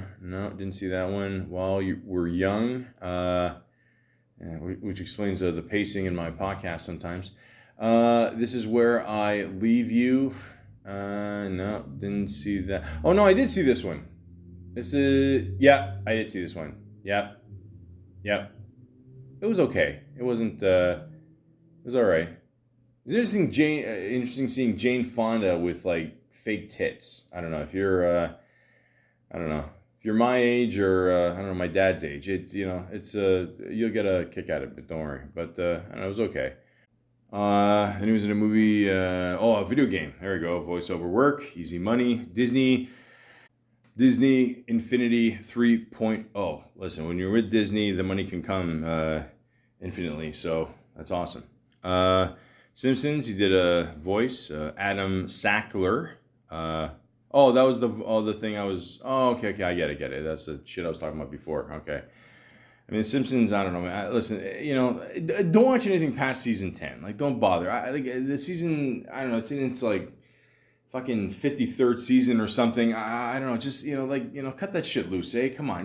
didn't see that one. While you were young. Yeah, which explains the pacing in my podcast sometimes. This is where I leave you. No, didn't see that. Oh no, I did see this one. Yeah, I did see this one. Yeah. It was okay. It wasn't. It was all right. It's interesting seeing Jane Fonda with like fake tits. I don't know if you're. I don't know. If you're my age or I don't know, my dad's age, it's you'll get a kick out of it. Don't worry. But I don't know, it was okay. And he was in a movie. A video game. There we go. Voiceover work, easy money. Disney Infinity 3.0. Listen, when you're with Disney, the money can come infinitely. So that's awesome. Simpsons. He did a voice. Adam Sackler. That was the thing I was. Oh, okay, I get it. That's the shit I was talking about before. Okay. I mean, The Simpsons. I don't know, man. Listen, don't watch anything past season 10. Like, don't bother. I think the season. I don't know. It's in its like fucking 53rd season or something. I don't know. Just cut that shit loose, eh? Come on,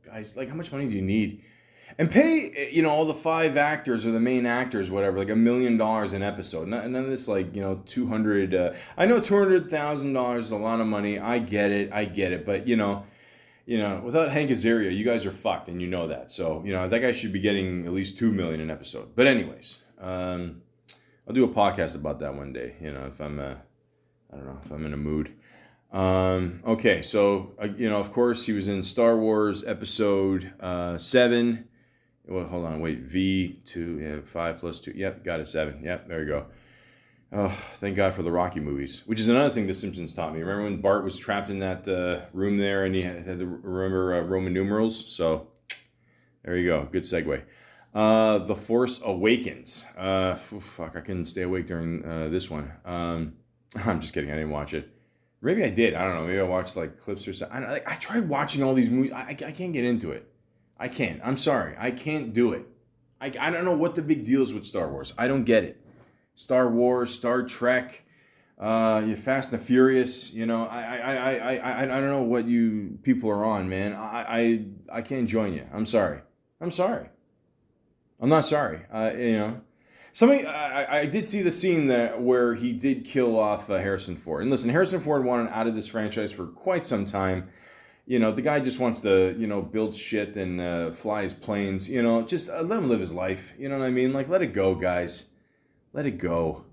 guys. Like, how much money do you need? And pay, all the 5 actors or the main actors, whatever, like $1 million an episode. None of this, like, 200. I know $200,000 is a lot of money. I get it. But without Hank Azaria, you guys are fucked, and you know that. So that guy should be getting at least $2 million an episode. But anyways, I'll do a podcast about that one day. If I'm, I don't know, if I'm in a mood. Okay, so of course, he was in Star Wars Episode 7. Well, hold on, wait, V2, yeah, 5 plus 2, yep, got it, 7, yep, there you go. Oh, thank God for the Rocky movies, which is another thing The Simpsons taught me. Remember when Bart was trapped in that room there and he had to remember Roman numerals? So, there you go, good segue. The Force Awakens. Fuck, I couldn't stay awake during this one. I'm just kidding, I didn't watch it. Maybe I did, I don't know, maybe I watched like clips or something. I tried watching all these movies, I can't get into it. I can't. I'm sorry. I can't do it. I don't know what the big deal is with Star Wars. I don't get it. Star Wars, Star Trek, you Fast and the Furious. I don't know what you people are on, man. I can't join you. I'm sorry. I'm not sorry. Somebody. I did see the scene where he did kill off Harrison Ford. And listen, Harrison Ford wanted out of this franchise for quite some time. The guy just wants to, build shit and fly his planes, just let him live his life. You know what I mean? Like, let it go, guys. Let it go.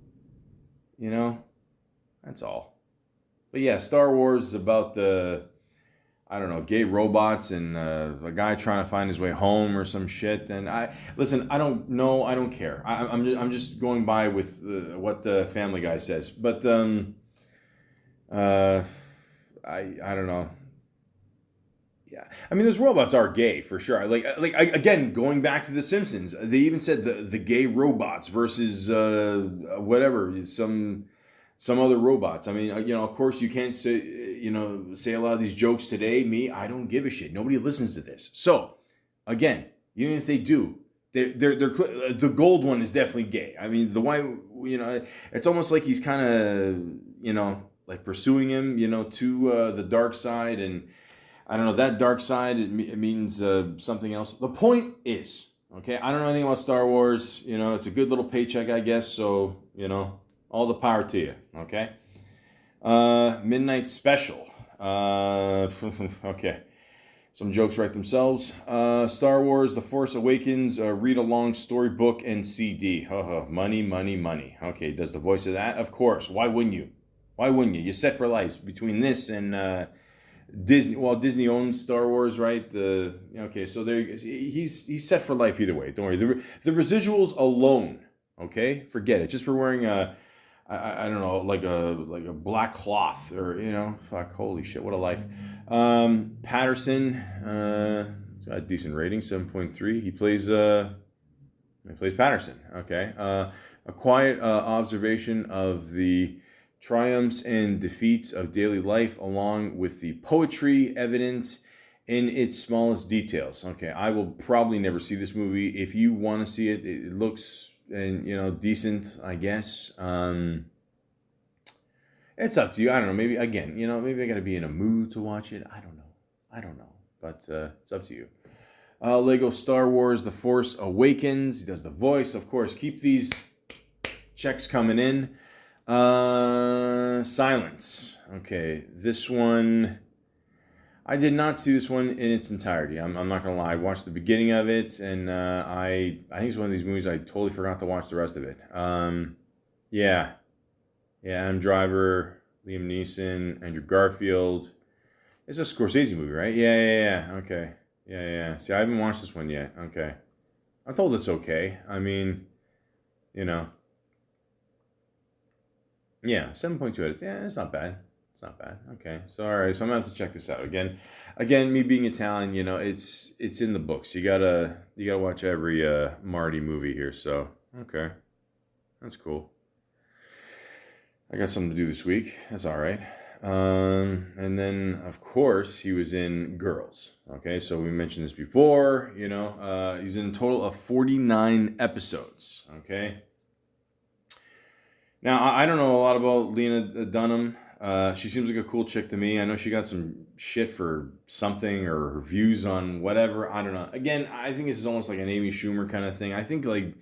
That's all. But yeah, Star Wars is about gay robots and a guy trying to find his way home or some shit. And I don't know. I don't care. I'm just going by with what the Family Guy says. But I don't know. Yeah, I mean, those robots are gay for sure. Again, going back to The Simpsons, they even said the gay robots versus whatever some other robots. I mean, of course, you can't say a lot of these jokes today. Me, I don't give a shit. Nobody listens to this. So, again, even if they do, they're the gold one is definitely gay. I mean, the white, it's almost like he's kind of like pursuing him, to the dark side, and I don't know, that dark side, it means something else. The point is, okay, I don't know anything about Star Wars. It's a good little paycheck, I guess. So, all the power to you, okay? Midnight Special. Okay. Some jokes write themselves. Star Wars, The Force Awakens, read-along storybook and CD. Money, money, money. Okay, does the voice of that? Of course. Why wouldn't you? Why wouldn't you? You're set for life between this and Disney. Well, Disney owns Star Wars, right? Okay, so there he's set for life either way. Don't worry. The residuals alone, okay? Forget it. Just for wearing I don't know, like a black cloth, or fuck, holy shit, what a life. Patterson, it's got a decent rating, 7.3. He plays Patterson. Okay. A quiet observation of the triumphs and defeats of daily life, along with the poetry evident in its smallest details. Okay, I will probably never see this movie. If you want to see it, it looks decent, I guess. It's up to you. I don't know. Maybe again, maybe I got to be in a mood to watch it. I don't know. But it's up to you. Lego Star Wars: The Force Awakens. He does the voice, of course. Keep these checks coming in. Silence. Okay, this one, I did not see this one in its entirety. I'm not gonna lie. I watched the beginning of it, and I think it's one of these movies I totally forgot to watch the rest of it. Yeah, Adam Driver, Liam Neeson, Andrew Garfield. It's a Scorsese movie, right? Yeah. Okay. Yeah. See, I haven't watched this one yet. Okay, I'm told it's okay. I mean, yeah, 7.2 out of 10. Yeah, it's not bad. It's not bad. Okay, so all right, so I'm gonna have to check this out again. Again, me being Italian, it's in the books. You gotta watch every Marty movie here. So okay, that's cool. I got something to do this week. That's all right. And then of course he was in Girls. Okay, so we mentioned this before. He's in a total of 49 episodes. Okay. Now, I don't know a lot about Lena Dunham. She seems like a cool chick to me. I know she got some shit for something, or her views on whatever. I don't know. Again, I think this is almost like an Amy Schumer kind of thing. I think a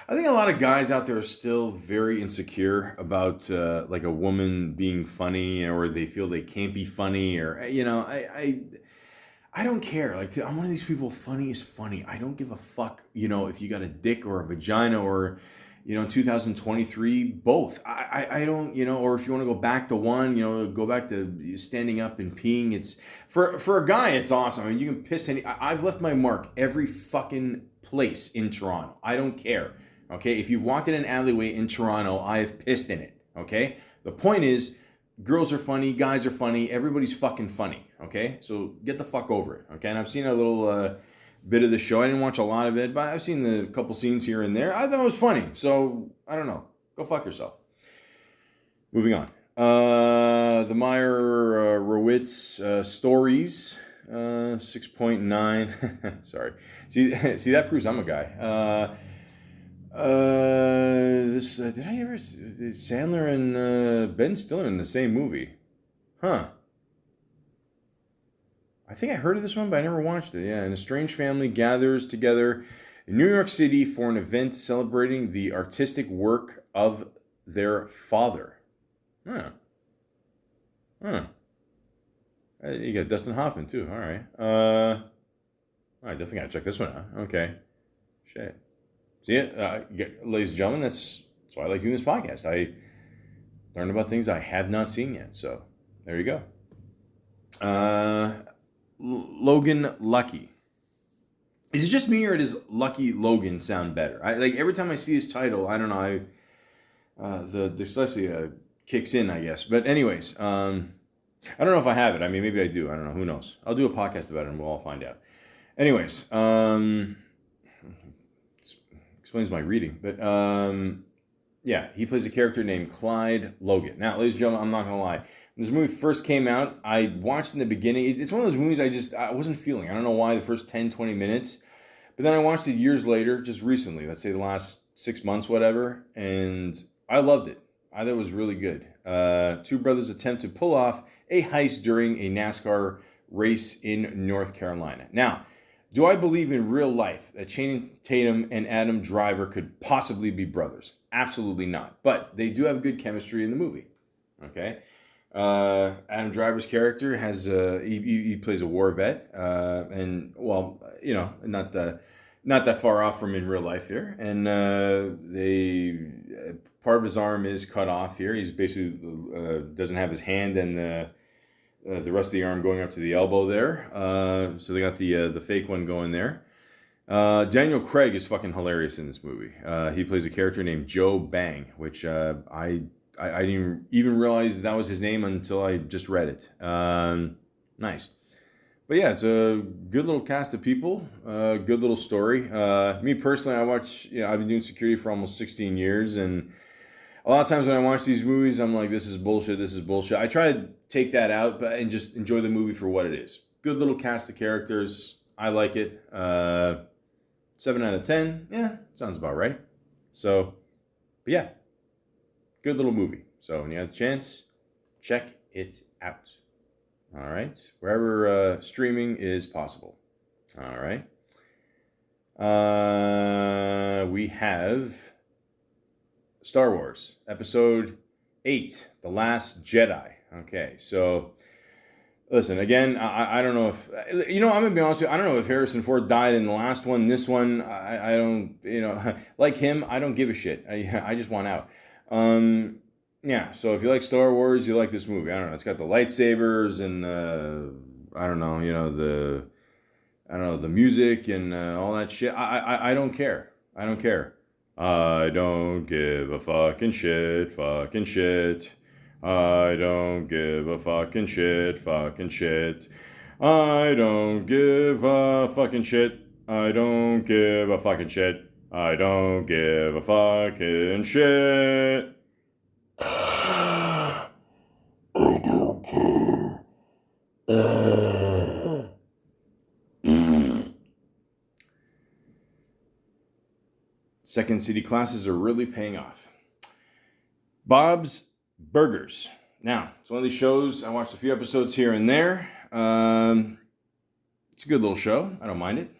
lot of guys out there are still very insecure about like a woman being funny, or they feel they can't be funny, or I don't care. Like, I'm one of these people. Funny is funny. I don't give a fuck. If you got a dick or a vagina, or 2023, both. I don't, or if you want to go back to one, go back to standing up and peeing. It's for a guy, it's awesome. I mean, you can piss I've left my mark every fucking place in Toronto. I don't care. Okay. If you've walked in an alleyway in Toronto, I have pissed in it. Okay. The point is, girls are funny, guys are funny, everybody's fucking funny. Okay. So get the fuck over it. Okay. And I've seen a little, bit of the show. I didn't watch a lot of it, but I've seen the couple scenes here and there. I thought it was funny. So, I don't know. Go fuck yourself. Moving on. The Meyer-Rowitz stories, 6.9. Sorry. See, that proves I'm a guy. Did I ever... Sandler and Ben Stiller in the same movie? Huh. I think I heard of this one, but I never watched it. Yeah, an estranged family gathers together in New York City for an event celebrating the artistic work of their father. You got Dustin Hoffman, too. All right. I definitely got to check this one out. Okay. Shit. See it? Ladies and gentlemen, that's why I like doing this podcast. I learned about things I have not seen yet. So, there you go. Logan Lucky. Is it just me, or does Lucky Logan sound better? Every time I see his title, I don't know. The dyslexia kicks in, I guess. But anyways, I don't know if I have it. I mean, maybe I do. I don't know. Who knows? I'll do a podcast about it, and we'll all find out. Anyways, explains my reading, but yeah, he plays a character named Clyde Logan. Now, ladies and gentlemen, I'm not going to lie. When this movie first came out, I watched in the beginning. It's one of those movies I wasn't feeling. I don't know why the first 10, 20 minutes. But then I watched it years later, just recently, let's say the last 6 months, whatever. And I loved it. I thought it was really good. Two brothers attempt to pull off a heist during a NASCAR race in North Carolina. Now, do I believe in real life that Channing Tatum and Adam Driver could possibly be brothers? Absolutely not. But they do have good chemistry in the movie. Okay? Adam Driver's character has he plays a war vet, and well, you know, not that far off from in real life here. And part of his arm is cut off here. He's basically doesn't have his hand and the rest of the arm going up to the elbow there. So they got the fake one going there. Daniel Craig is fucking hilarious in this movie. He plays a character named Joe Bang, which I didn't even realize that was his name until I just read it. Nice. But yeah, it's a good little cast of people. Good little story. Me personally, I've been doing security for almost 16 years, and a lot of times when I watch these movies, I'm like, this is bullshit, this is bullshit. I try to take that out and just enjoy the movie for what it is. Good little cast of characters. I like it. 7 out of 10. Yeah, sounds about right. So, but yeah. Good little movie. So when you have a chance, check it out. All right. Wherever streaming is possible. All right. We have Star Wars Episode 8, The Last Jedi. Okay. So listen, again, I don't know if, you know, I'm going to be honest with you. I don't know if Harrison Ford died in the last one. This one, I don't, you know, like him, I don't give a shit. I just want out. Yeah, so if you like Star Wars, you like this movie. I don't know. It's got the lightsabers and I don't know, you know, the music and all that shit. I don't care. I don't care. I don't give a fucking shit. Fucking shit. I don't give a fucking shit. Fucking shit. I don't give a fucking shit. I don't give a fucking shit. I don't give a fucking shit. I don't care. Second City classes are really paying off. Bob's Burgers. Now, it's one of these shows. I watched a few episodes here and there. It's a good little show. I don't mind it.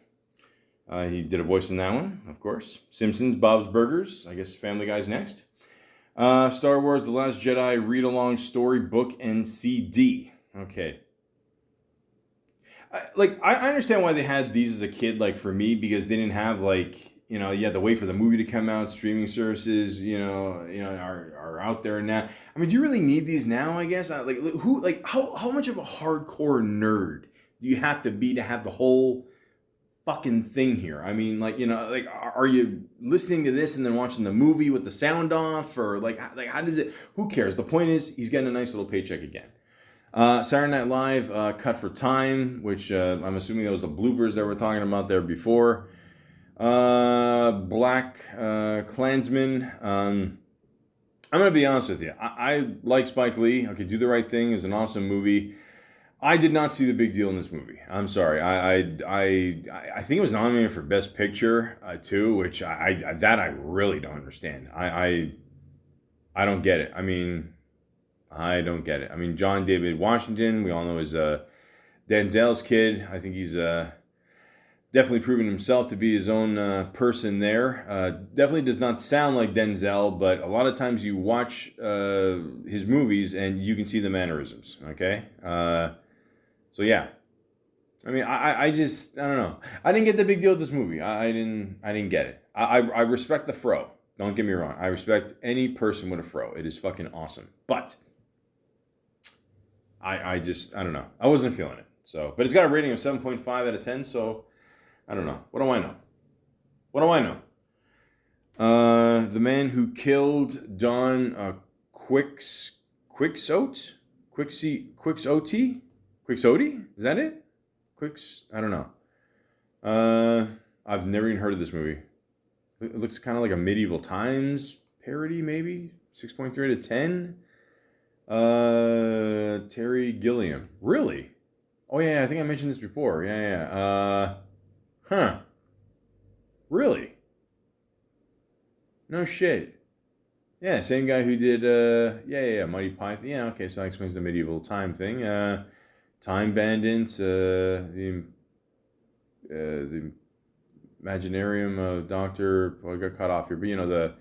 He did a voice in that one, of course. Simpsons, Bob's Burgers. I guess Family Guy's next. Star Wars The Last Jedi read-along story book and CD. Okay. I understand why they had these as a kid, like for me, because they didn't have like, you know, you had to wait for the movie to come out. Streaming services, you know, are out there now. I mean, do you really need these now? I guess how much of a hardcore nerd do you have to have the whole fucking thing here? I mean, like, you know, like, are you listening to this and then watching the movie with the sound off, or like how does it? Who cares? The point is, he's getting a nice little paycheck again. Saturday Night Live, Cut for Time, which I'm assuming that was the bloopers that we're talking about there before. Black Klansman. I'm gonna be honest with you. I like Spike Lee. Okay, Do the Right Thing is an awesome movie. I did not see the big deal in this movie. I'm sorry. I think it was nominated for Best Picture too, which I really don't understand. I don't get it. I mean, I don't get it. I mean, John David Washington, we all know is Denzel's kid. I think he's definitely proven himself to be his own person there. Definitely does not sound like Denzel, but a lot of times you watch his movies and you can see the mannerisms. Okay. So yeah, I mean, I don't know. I didn't get the big deal with this movie. I didn't get it. I respect the fro. Don't get me wrong. I respect any person with a fro. It is fucking awesome. But I don't know. I wasn't feeling it. So, but it's got a rating of 7.5 out of 10. So I don't know. What do I know? What do I know? The man who killed Don Quixote? Quixote? Is that it? I don't know. I've never even heard of this movie. It looks kind of like a Medieval Times parody, maybe. 6.3 out of 10. Terry Gilliam. Really? Oh yeah, I think I mentioned this before. Yeah. Really? No shit. Yeah, same guy who did Mighty Python. Yeah, okay, so that explains the medieval time thing. Time Bandits, the Imaginarium of Doctor. Well, I got cut off here, but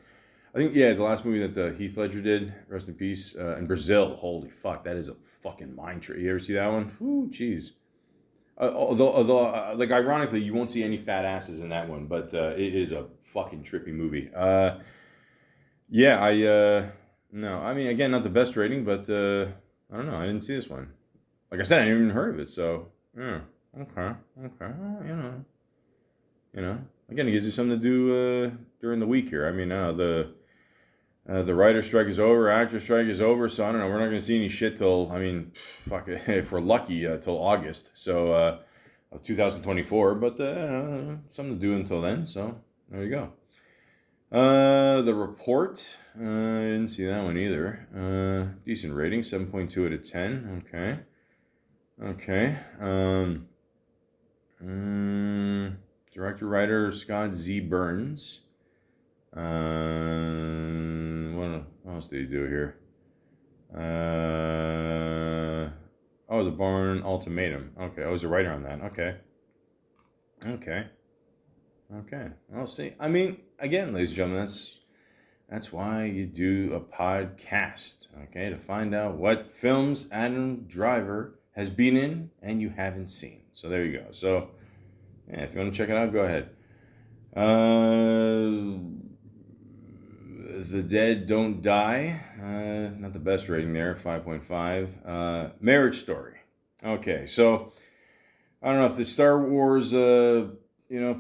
I think the last movie that Heath Ledger did, rest in peace, in Brazil. Holy fuck, that is a fucking mind trip. You ever see that one? Ooh, jeez. Although, like ironically, you won't see any fat asses in that one, but it is a fucking trippy movie. No, I mean, again, not the best rating, but I don't know. I didn't see this one. Like I said, I didn't even heard of it. So yeah, okay. Well, again, it gives you something to do during the week here. I mean, the writer strike is over, actor strike is over, so I don't know. We're not going to see any shit till, I mean, fuck, if we're lucky, till August. So of 2024, but something to do until then. So there you go. The Report, I didn't see that one either. Decent rating, 7.2 out of 10. Okay. Director, writer, Scott Z. Burns. What else did he do here? The Bourne Ultimatum. Okay, I was a writer on that. Okay. I'll see. I mean, again, ladies and gentlemen, that's why you do a podcast, okay? To find out what films Adam Driver has been in and you haven't seen. So there you go. So, yeah, if you want to check it out, go ahead. The Dead Don't Die. Not the best rating there, 5.5. Marriage Story. Okay, so I don't know if the Star Wars,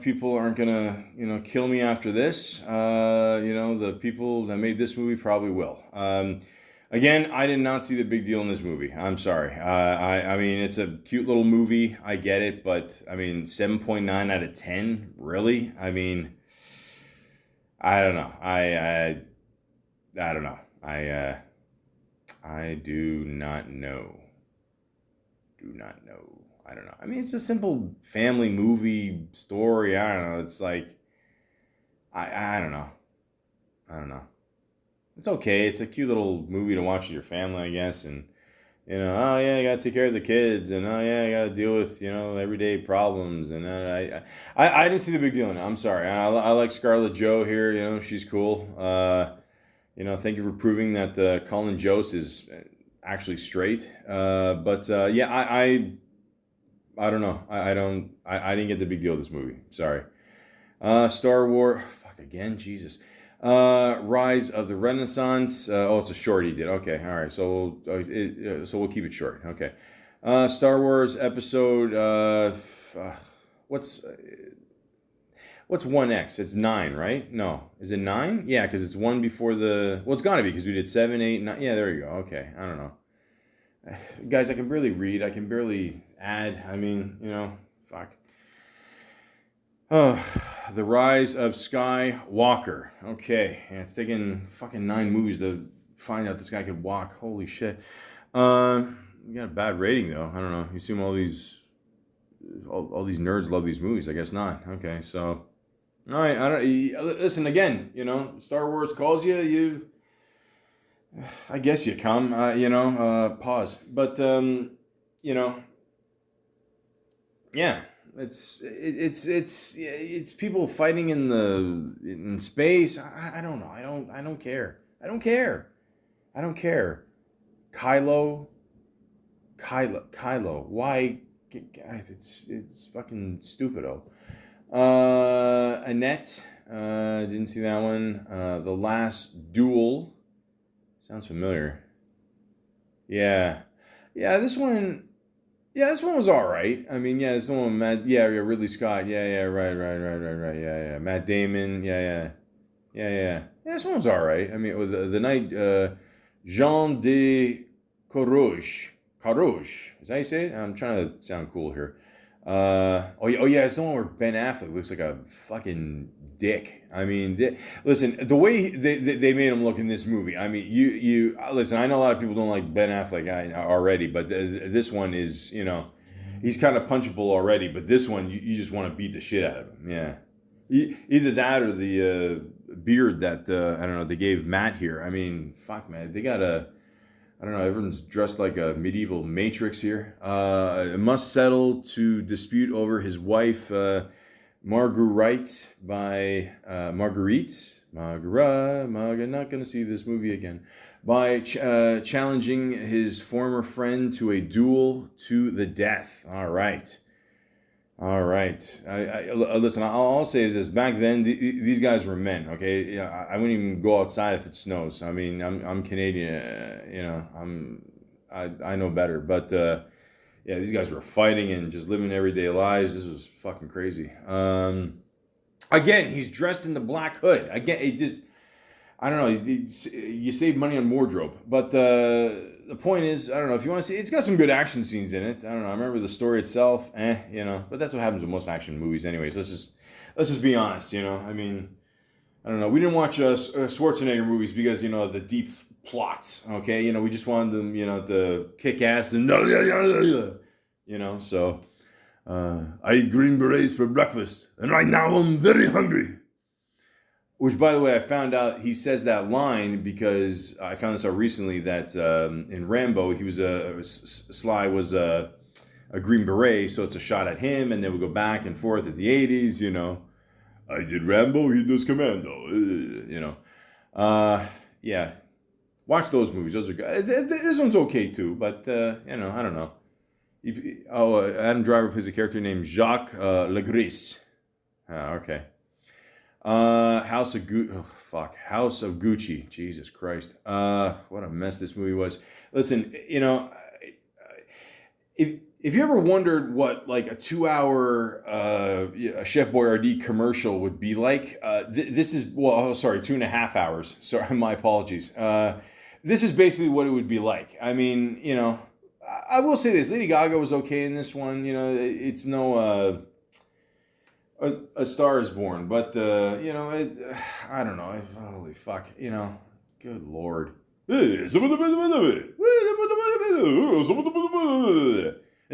people aren't gonna, kill me after this. The people that made this movie probably will. Again, I did not see the big deal in this movie. I'm sorry. I mean, it's a cute little movie. I get it, but I mean, 7.9 out of 10, really? I mean, I don't know. I don't know. I do not know. I don't know. I mean, it's a simple family movie story. I don't know. It's like, I don't know. It's okay. It's a cute little movie to watch with your family, I guess. And, oh yeah, you gotta take care of the kids. And, oh yeah, you gotta deal with, everyday problems. And I didn't see the big deal in it. I'm sorry. I like Scarlett Joe here. She's cool. Thank you for proving that Colin Jost is actually straight. I don't know. I didn't get the big deal of this movie. Sorry. Star Wars. Fuck again. Jesus. Rise of the Renaissance. It's a short he did. Okay. All right. So we'll keep it short. Okay. Star Wars episode. What's 1X? It's 9, right? No. Is it 9? Yeah, because it's 1 before the... Well, it's got to be because we did 7, 8, 9. Yeah, there you go. Okay. I don't know. Guys, I can barely read. I can barely add. I mean, fuck. The Rise of Skywalker. Okay. Yeah, it's taken fucking 9 movies to find out this guy could walk. Holy shit. We got a bad rating, though. I don't know. You assume all these nerds love these movies. I guess not. Okay, so... All right, listen, again, Star Wars calls you, I guess you come, pause. But, yeah, it's people fighting in space. I don't know. I don't care. Kylo, why? It's fucking stupido. Annette, didn't see that one. The Last Duel, sounds familiar. Yeah, this one was all right. I mean, this one, Ridley Scott. Right. Yeah, Matt Damon. Yeah. This one was all right. I mean, with the night, Jean de Carouge. Is that how you say it? I'm trying to sound cool here. It's the one where Ben Affleck looks like a fucking dick. I mean, listen, the way they made him look in this movie. I mean, you listen. I know a lot of people don't like Ben Affleck already, but this one is, he's kind of punchable already. But this one, you just want to beat the shit out of him. Yeah, Either that or the beard that I don't know they gave Matt here. I mean, fuck, man, they got a. I don't know. Everyone's dressed like a medieval Matrix here. Must settle to dispute over his wife, Marguerite by Marguerite. Not gonna see this movie again. By challenging his former friend to a duel to the death. All right. All right. Listen. All I'll say is this: back then, these guys were men. Okay, yeah, I wouldn't even go outside if it snows. I mean, I'm Canadian. I know better. But yeah, these guys were fighting and just living everyday lives. This was fucking crazy. Again, he's dressed in the Black Hood. Again, it just. I don't know. You save money on wardrobe, but the point is, I don't know if you want to see. It's got some good action scenes in it. I don't know. I remember the story itself, but that's what happens with most action movies, anyways. Let's just be honest, I mean, I don't know. We didn't watch Schwarzenegger movies because the deep plots. Okay, we just wanted them, to kick ass and So I eat green berets for breakfast, and right now I'm very hungry. Which, by the way, I found out he says that line because I found this out recently that in Rambo, he was Sly was a Green Beret, so it's a shot at him, and they would go back and forth at the 80s, I did Rambo, he does Commando, yeah. Watch those movies; those are good. This one's okay too, but I don't know. Adam Driver plays a character named Jacques Legris. Okay. House of Gucci. Jesus Christ. What a mess this movie was. Listen, if you ever wondered what like a 2-hour Chef Boyardee commercial would be like, this is 2.5 hours. Sorry, my apologies. This is basically what it would be like. I mean, I will say this: Lady Gaga was okay in this one. It's no. A Star is Born, but I don't know. Holy fuck, good lord. And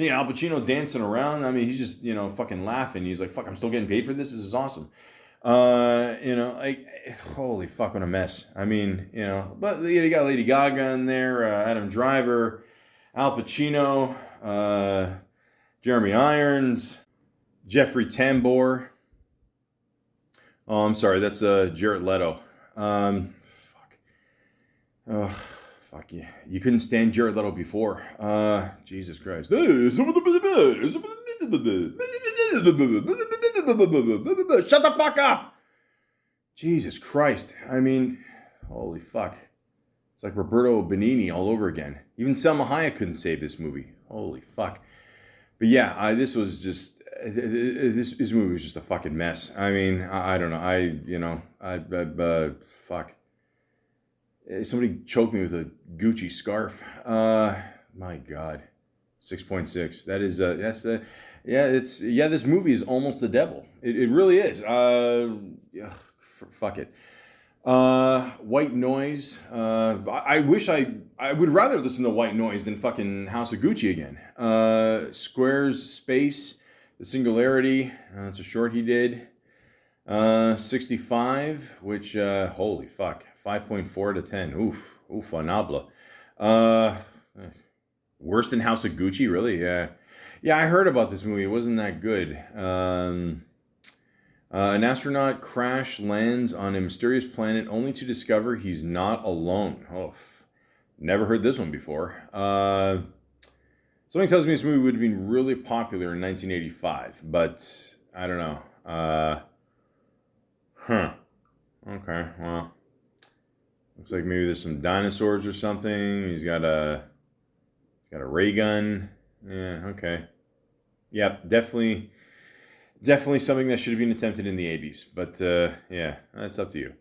Al Pacino dancing around. I mean, he's just fucking laughing. He's like, "Fuck, I'm still getting paid for this. This is awesome." Holy fuck, what a mess. I mean, but you got Lady Gaga in there, Adam Driver, Al Pacino, Jeremy Irons. Jeffrey Tambor. Oh, I'm sorry. That's Jared Leto. Fuck. Oh, fuck yeah. You couldn't stand Jared Leto before. Jesus Christ. Shut the fuck up. Jesus Christ. I mean, holy fuck. It's like Roberto Benigni all over again. Even Selma Hayek couldn't save this movie. Holy fuck. But yeah, this was just. This movie was just a fucking mess. I mean, I don't know. Fuck. Somebody choked me with a Gucci scarf. My God. 6.6. That is, this movie is almost the devil. It really is. Fuck it. White Noise. I would rather listen to White Noise than fucking House of Gucci again. Squares Space. The Singularity, it's a short he did. 65, which, holy fuck, 5.4 to 10. Oof, fanabla. Worse than House of Gucci, really? Yeah, I heard about this movie. It wasn't that good. An astronaut crash lands on a mysterious planet only to discover he's not alone. Oh, never heard this one before. Something tells me this movie would have been really popular in 1985, but I don't know. Okay, well, looks like maybe there's some dinosaurs or something. He's got a ray gun. Yeah, okay. Yeah, definitely something that should have been attempted in the 80s. But yeah, that's up to you.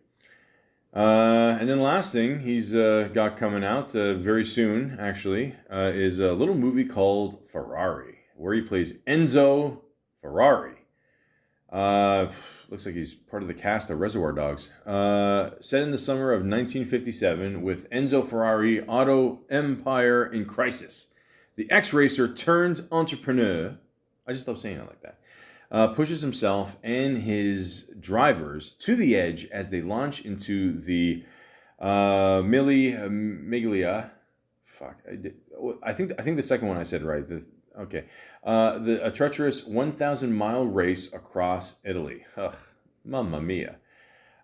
And then the last thing he's got coming out very soon, actually, is a little movie called Ferrari, where he plays Enzo Ferrari. Looks like he's part of the cast of Reservoir Dogs. Set in the summer of 1957 with Enzo Ferrari, auto empire in crisis. The ex-racer turned entrepreneur. I just love saying it like that. pushes himself and his drivers to the edge as they launch into the Miglia. Fuck, I think the second one I said right. Okay, a treacherous 1,000-mile race across Italy. Ugh, mamma mia.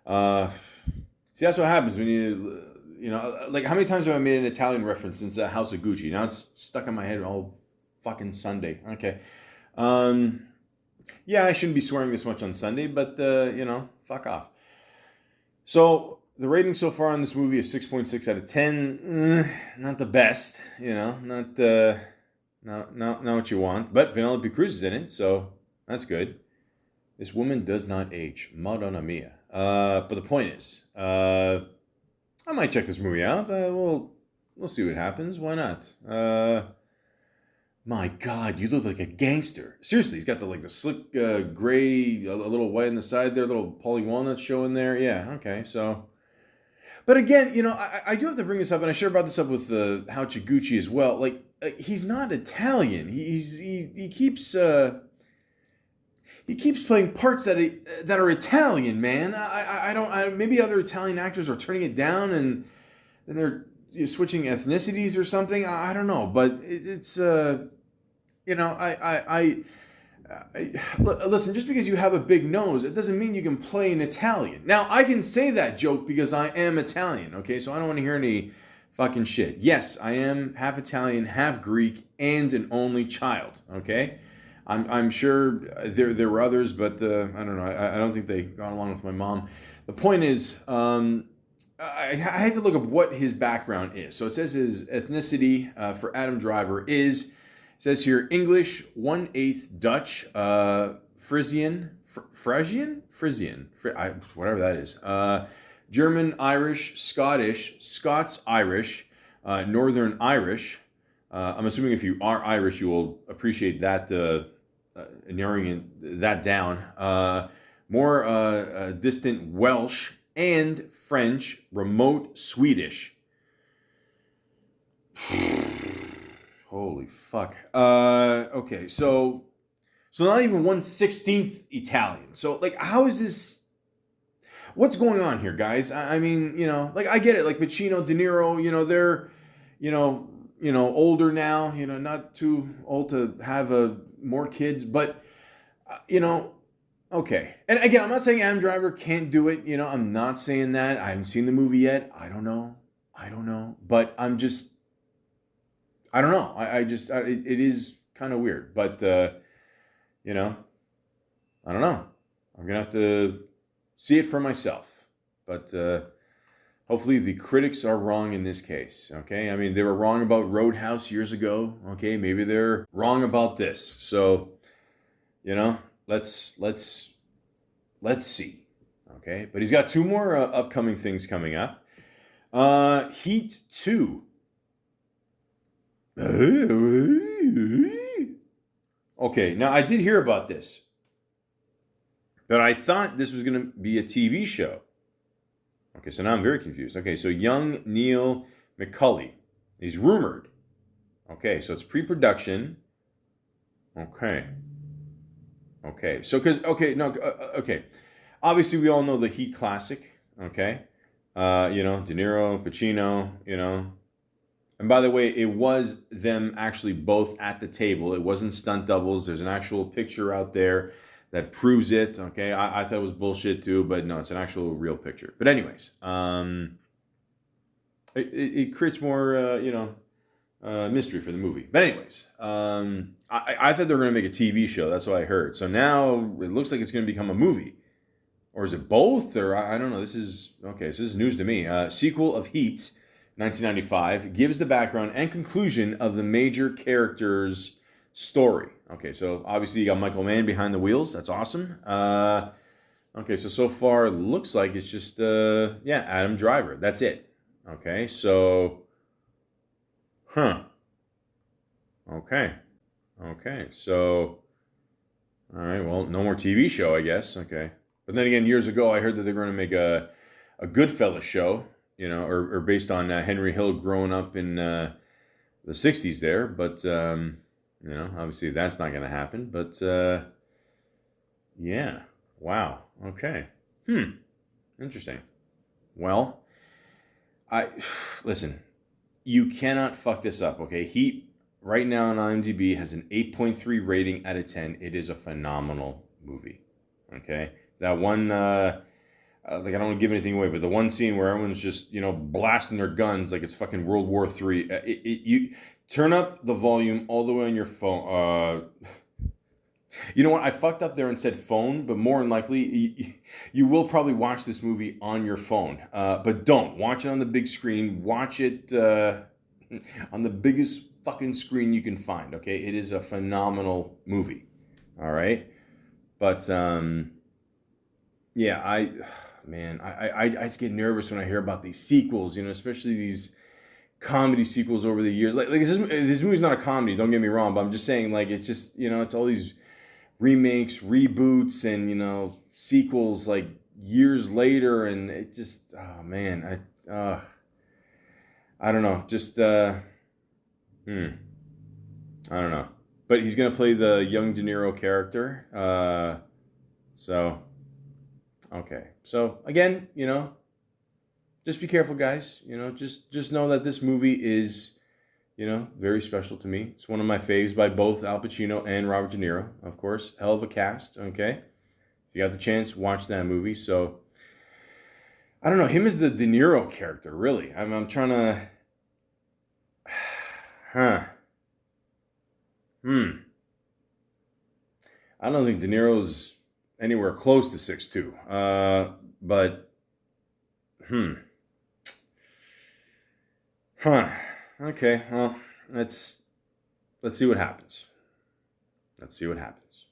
See, that's what happens when you know, like how many times have I made an Italian reference since House of Gucci? Now it's stuck in my head all fucking Sunday. Okay. Yeah, I shouldn't be swearing this much on Sunday, but you know, fuck off. So the rating so far on this movie is 6.6 out of 10. Not the best, you know, not what you want. But Vanellope Cruz is in it, so that's good. This woman does not age. Madonna mia. But the point is, I might check this movie out. We'll see what happens. Why not? My God, you look like a gangster. Seriously, he's got the slick gray, a little white on the side there, a little Paulie Walnut showing there. Yeah, okay, so. But again, you know, I do have to bring this up, and I should have brought this up with How Chiguchi as well. Like, he's not Italian. He keeps playing parts that are Italian, man. I don't. Maybe other Italian actors are turning it down, and then they're switching ethnicities or something. I don't know, but it's you know, listen. Just because you have a big nose, it doesn't mean you can play an Italian. Now, I can say that joke because I am Italian. Okay, so I don't want to hear any fucking shit. Yes, I am half Italian, half Greek, and an only child. Okay. I'm sure there were others, but I don't know. I don't think they got along with my mom. The point is, I had to look up what his background is. So it says his ethnicity for Adam Driver is, it says here, English, 1/8 Dutch, Frisian, whatever that is, German, Irish, Scottish, Scots-Irish, Northern Irish. I'm assuming if you are Irish, you will appreciate that, narrowing that down. More distant Welsh and French, remote Swedish. Holy fuck. Okay, so not even 1/16 Italian. So, like, how is this? What's going on here, guys? I mean, you know, like, I get it. Like Pacino, De Niro, you know, they're, you know, older now, you know, not too old to have more kids, but, you know, okay. And again, I'm not saying Adam Driver can't do it. You know, I'm not saying that. I haven't seen the movie yet. I don't know. But I don't know. It is kind of weird. But, you know, I don't know. I'm going to have to see it for myself. But, hopefully the critics are wrong in this case, okay? I mean, they were wrong about Roadhouse years ago, okay? Maybe they're wrong about this. So, you know, let's see, okay? But he's got 2 more upcoming things coming up. Heat 2. Okay, now I did hear about this, but I thought this was going to be a TV show. Okay, so now I'm very confused. Okay, so young Neil McCulley. He's rumored. Okay, so it's pre-production. Okay. So okay. Obviously, we all know the Heat classic. Okay. You know, De Niro, Pacino, you know. And by the way, it was them actually both at the table. It wasn't stunt doubles. There's an actual picture out there that proves it. Okay, I thought it was bullshit too, but no, it's an actual real picture. But anyways, it creates more, you know, mystery for the movie. But anyways, I thought they were going to make a TV show. That's what I heard. So now it looks like it's going to become a movie. Or is it both? Or I don't know. This is news to me. Sequel of Heat, 1995, gives the background and conclusion of the major characters' story. Okay, so obviously you got Michael Mann behind the wheels. That's awesome. Okay, so far it looks like it's just, Adam Driver. That's it. Okay, so, Okay, so, all right, well, no more TV show, I guess. Okay. But then again, years ago, I heard that they're going to make a Goodfellas show, you know, or based on Henry Hill growing up in the 60s there. But, you know, obviously that's not going to happen. But, Yeah. Wow. Okay. Interesting. Well, I listen. You cannot fuck this up. Okay. Heat right now on IMDb has an 8.3 rating out of 10. It is a phenomenal movie. Okay. That one. Like I don't want to give anything away, but the one scene where everyone's just blasting their guns like it's fucking World War III. You turn up the volume all the way on your phone. You know what? I fucked up there and said phone, but more than likely, you will probably watch this movie on your phone. But don't watch it on the big screen. Watch it on the biggest fucking screen you can find. Okay, it is a phenomenal movie. All right, but yeah, I just get nervous when I hear about these sequels. Especially these comedy sequels over the years. Like this movie's not a comedy. Don't get me wrong, but I'm just saying like it just it's all these remakes, reboots, and sequels like years later, and it just I don't know, just I don't know, but he's gonna play the young De Niro character, so okay, so again, just be careful, guys. Just know that this movie is very special to me. It's one of my faves by both Al Pacino and Robert De Niro, of course. Hell of a cast, okay? If you got the chance, watch that movie. So, I don't know, him as the De Niro character, really. I'm trying to... I don't think De Niro's anywhere close to 6'2". But... Okay, well, let's see what happens. Let's see what happens.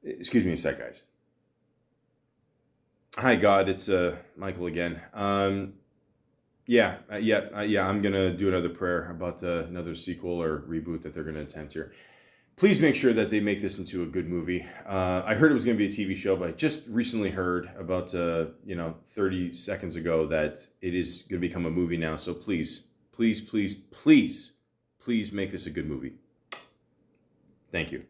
Excuse me a sec, guys. Hi, God, it's Michael again. Yeah, I'm gonna do another prayer about another sequel or reboot that they're gonna attempt here. Please make sure that they make this into a good movie. I heard it was going to be a TV show, but I just recently heard about 30 seconds ago that it is going to become a movie now. So please make this a good movie. Thank you.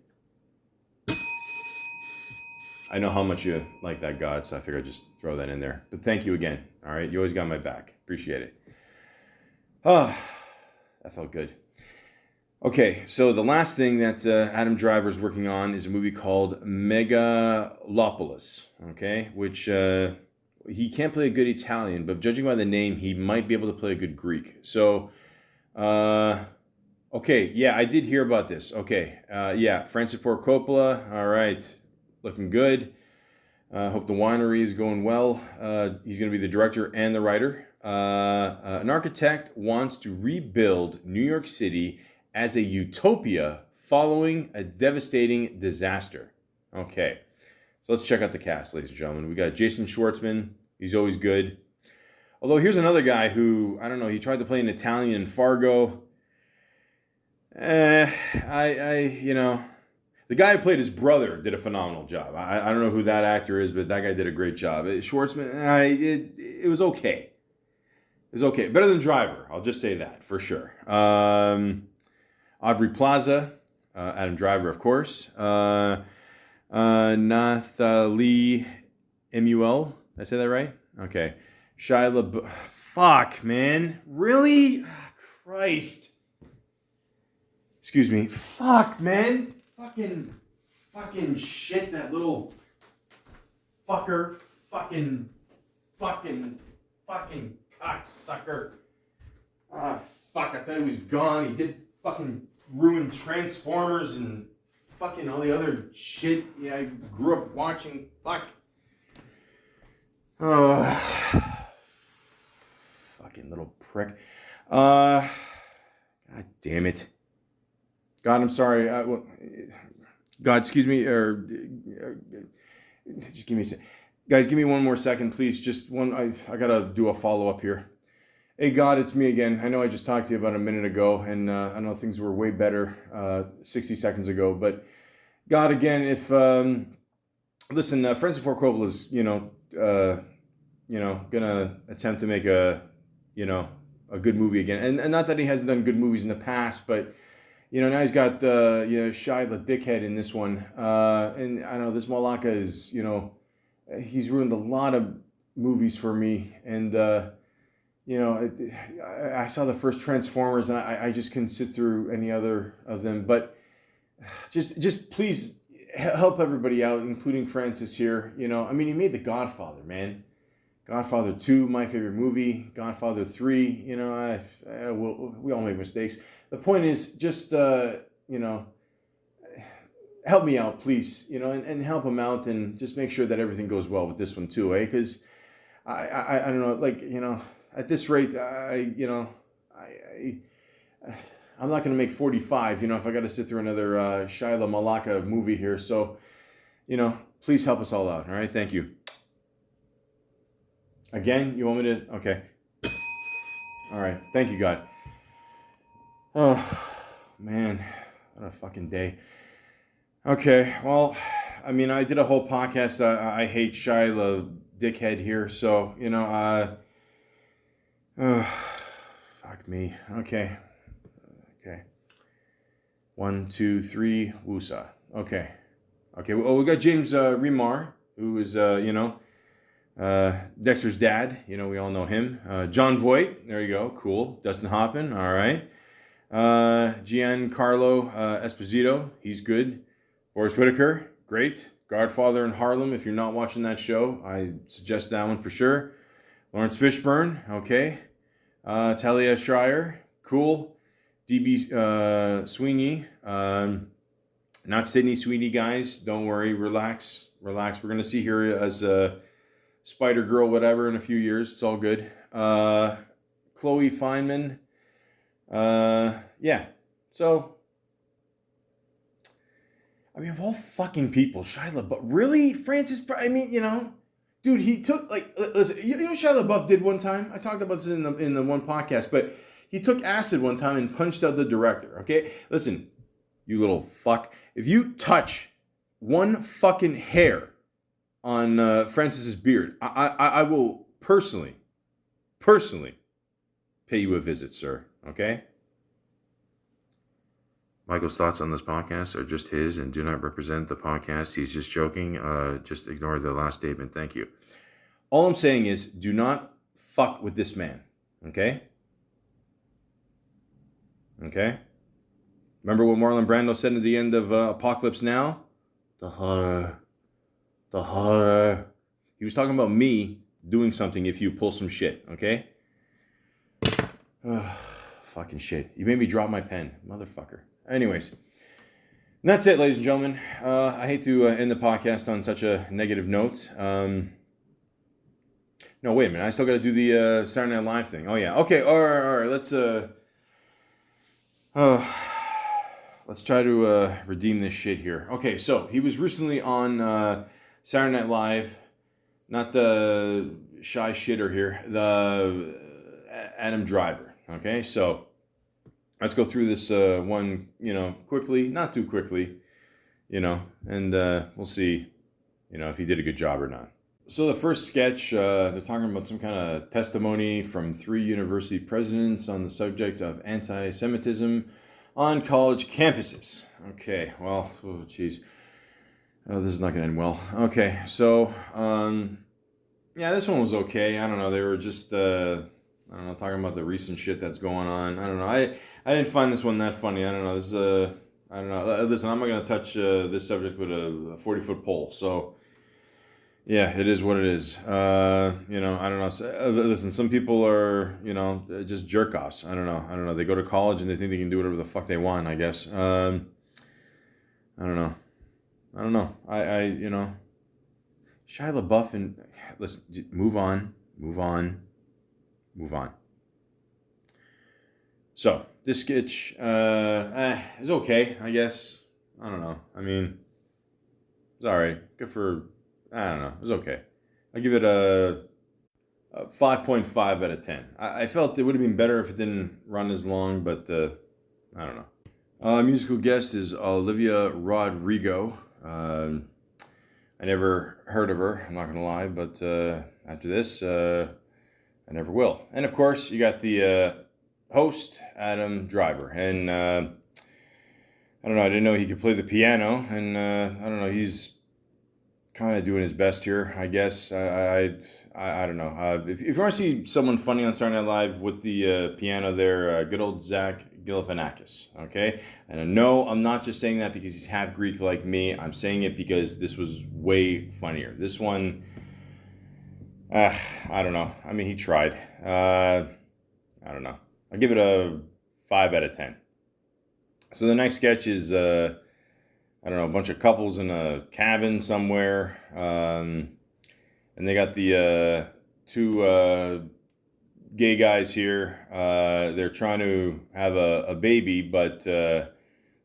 I know how much you like that, God, so I figured I'd just throw that in there. But thank you again. All right, you always got my back. Appreciate it. That felt good. Okay, so the last thing that Adam Driver is working on is a movie called Megalopolis, okay, which he can't play a good Italian, but judging by the name, he might be able to play a good Greek. So, okay, yeah, I did hear about this. Okay, yeah, Francis Ford Coppola, all right, looking good. Hope the winery is going well. He's going to be the director and the writer. An architect wants to rebuild New York City as a utopia following a devastating disaster. Okay, so let's check out the cast, ladies and gentlemen. We got Jason Schwartzman. He's always good. Although here's another guy who, I don't know, he tried to play an Italian in Fargo. The guy who played his brother did a phenomenal job. I don't know who that actor is, but that guy did a great job. Schwartzman, it was okay. It was okay. Better than Driver, I'll just say that, for sure. Aubrey Plaza, Adam Driver, of course. Nathalie Emuel. Did I say that right? Okay. Fuck, man. Really? Christ. Excuse me. Fuck, man. Fucking shit, that little fucker. Fucking cocksucker. Ah, fuck, I thought he was gone. He did fucking ruin Transformers and fucking all the other shit. Yeah, I grew up watching. Fuck. Fucking little prick. God damn it. God, I'm sorry. God, excuse me. Just give me a second. Guys, give me one more second, please. Just one. I gotta do a follow-up here. Hey, God, it's me again. I know I just talked to you about a minute ago, and I know things were way better 60 seconds ago. But God, again, if listen, Francis Ford Coppola is, gonna attempt to make a good movie again, and not that he hasn't done good movies in the past, but now he's got Shia the dickhead in this one, and I don't know, this Malaka is he's ruined a lot of movies for me, and I saw the first Transformers, and I just couldn't sit through any other of them, but just please help everybody out, including Francis here. He made The Godfather, man. Godfather 2, my favorite movie. Godfather 3, we all make mistakes. The point is just, help me out, please, and help him out, and just make sure that everything goes well with this one too, eh? Because I don't know, at this rate, I'm not going to make 45, if I got to sit through another Shia Malaka movie here. So, please help us all out. All right. Thank you. Again, you want me to? Okay. All right. Thank you, God. Oh, man. What a fucking day. Okay. Well, I did a whole podcast. I hate Shia the dickhead here. So, fuck me. Okay. 1, 2, 3, woosah. Okay. Well, we got James Remar, who is, Dexter's dad. We all know him. John Voight. There you go. Cool. Dustin Hoffman. All right. Giancarlo Esposito. He's good. Boris Whitaker. Great. Godfather in Harlem. If you're not watching that show, I suggest that one for sure. Lawrence Fishburne. Okay. Talia Shire. Cool. D.B. Sweeney. Not Sydney Sweeney, guys. Don't worry. Relax. We're going to see her as Spider Girl, whatever, in a few years. It's all good. Chloe Feynman. Yeah. So, of all fucking people, Shia LaBeouf. Really? Francis, dude, he took, listen, what Shia LaBeouf did one time? I talked about this in the one podcast, but he took acid one time and punched out the director, okay? Listen, you little fuck. If you touch one fucking hair on Francis's beard, I will personally pay you a visit, sir, okay? Michael's thoughts on this podcast are just his and do not represent the podcast. He's just joking. Just ignore the last statement. Thank you. All I'm saying is do not fuck with this man, okay? Okay? Remember what Marlon Brando said at the end of Apocalypse Now? The horror. He was talking about me doing something if you pull some shit, okay? Fucking shit. You made me drop my pen, motherfucker. Anyways, that's it, ladies and gentlemen. I hate to end the podcast on such a negative note. No, wait a minute. I still got to do the Saturday Night Live thing. Oh, yeah. Okay, all right. Let's try to redeem this shit here. Okay, so he was recently on Saturday Night Live. Not the shy shitter here. The Adam Driver. Okay, so let's go through this one, quickly. Not too quickly, and we'll see, if he did a good job or not. So the first sketch, they're talking about some kind of testimony from 3 university presidents on the subject of anti-Semitism on college campuses. Okay, well, oh, geez. Oh, this is not going to end well. Okay, so, yeah, this one was okay. I don't know. They were just, talking about the recent shit that's going on. I don't know. I didn't find this one that funny. I don't know. This is, I don't know. Listen, I'm not going to touch this subject with a 40-foot pole. So, yeah, it is what it is. I don't know. Listen, some people are, just jerk-offs. I don't know. They go to college and they think they can do whatever the fuck they want, I guess. I don't know. Shia LaBeouf and... Listen, move on. So, this sketch is okay, I guess. I don't know. It's alright. Good for... I don't know. It was okay. I give it a 5.5 out of 10. I felt it would have been better if it didn't run as long, but I don't know. Musical guest is Olivia Rodrigo. I never heard of her, I'm not going to lie, but after this, I never will. And of course, you got the host, Adam Driver. And I don't know. I didn't know he could play the piano, and I don't know. He's kind of doing his best here, I guess. I don't know. If you want to see someone funny on Saturday Night Live with the piano there, good old Zach Galifianakis, okay? And no, I'm not just saying that because he's half Greek like me. I'm saying it because this was way funnier. This one, I don't know. I mean, he tried. I don't know. I'll give it a 5 out of 10. So the next sketch is, I don't know, a bunch of couples in a cabin somewhere. And they got the two gay guys here. They're trying to have a baby, but they're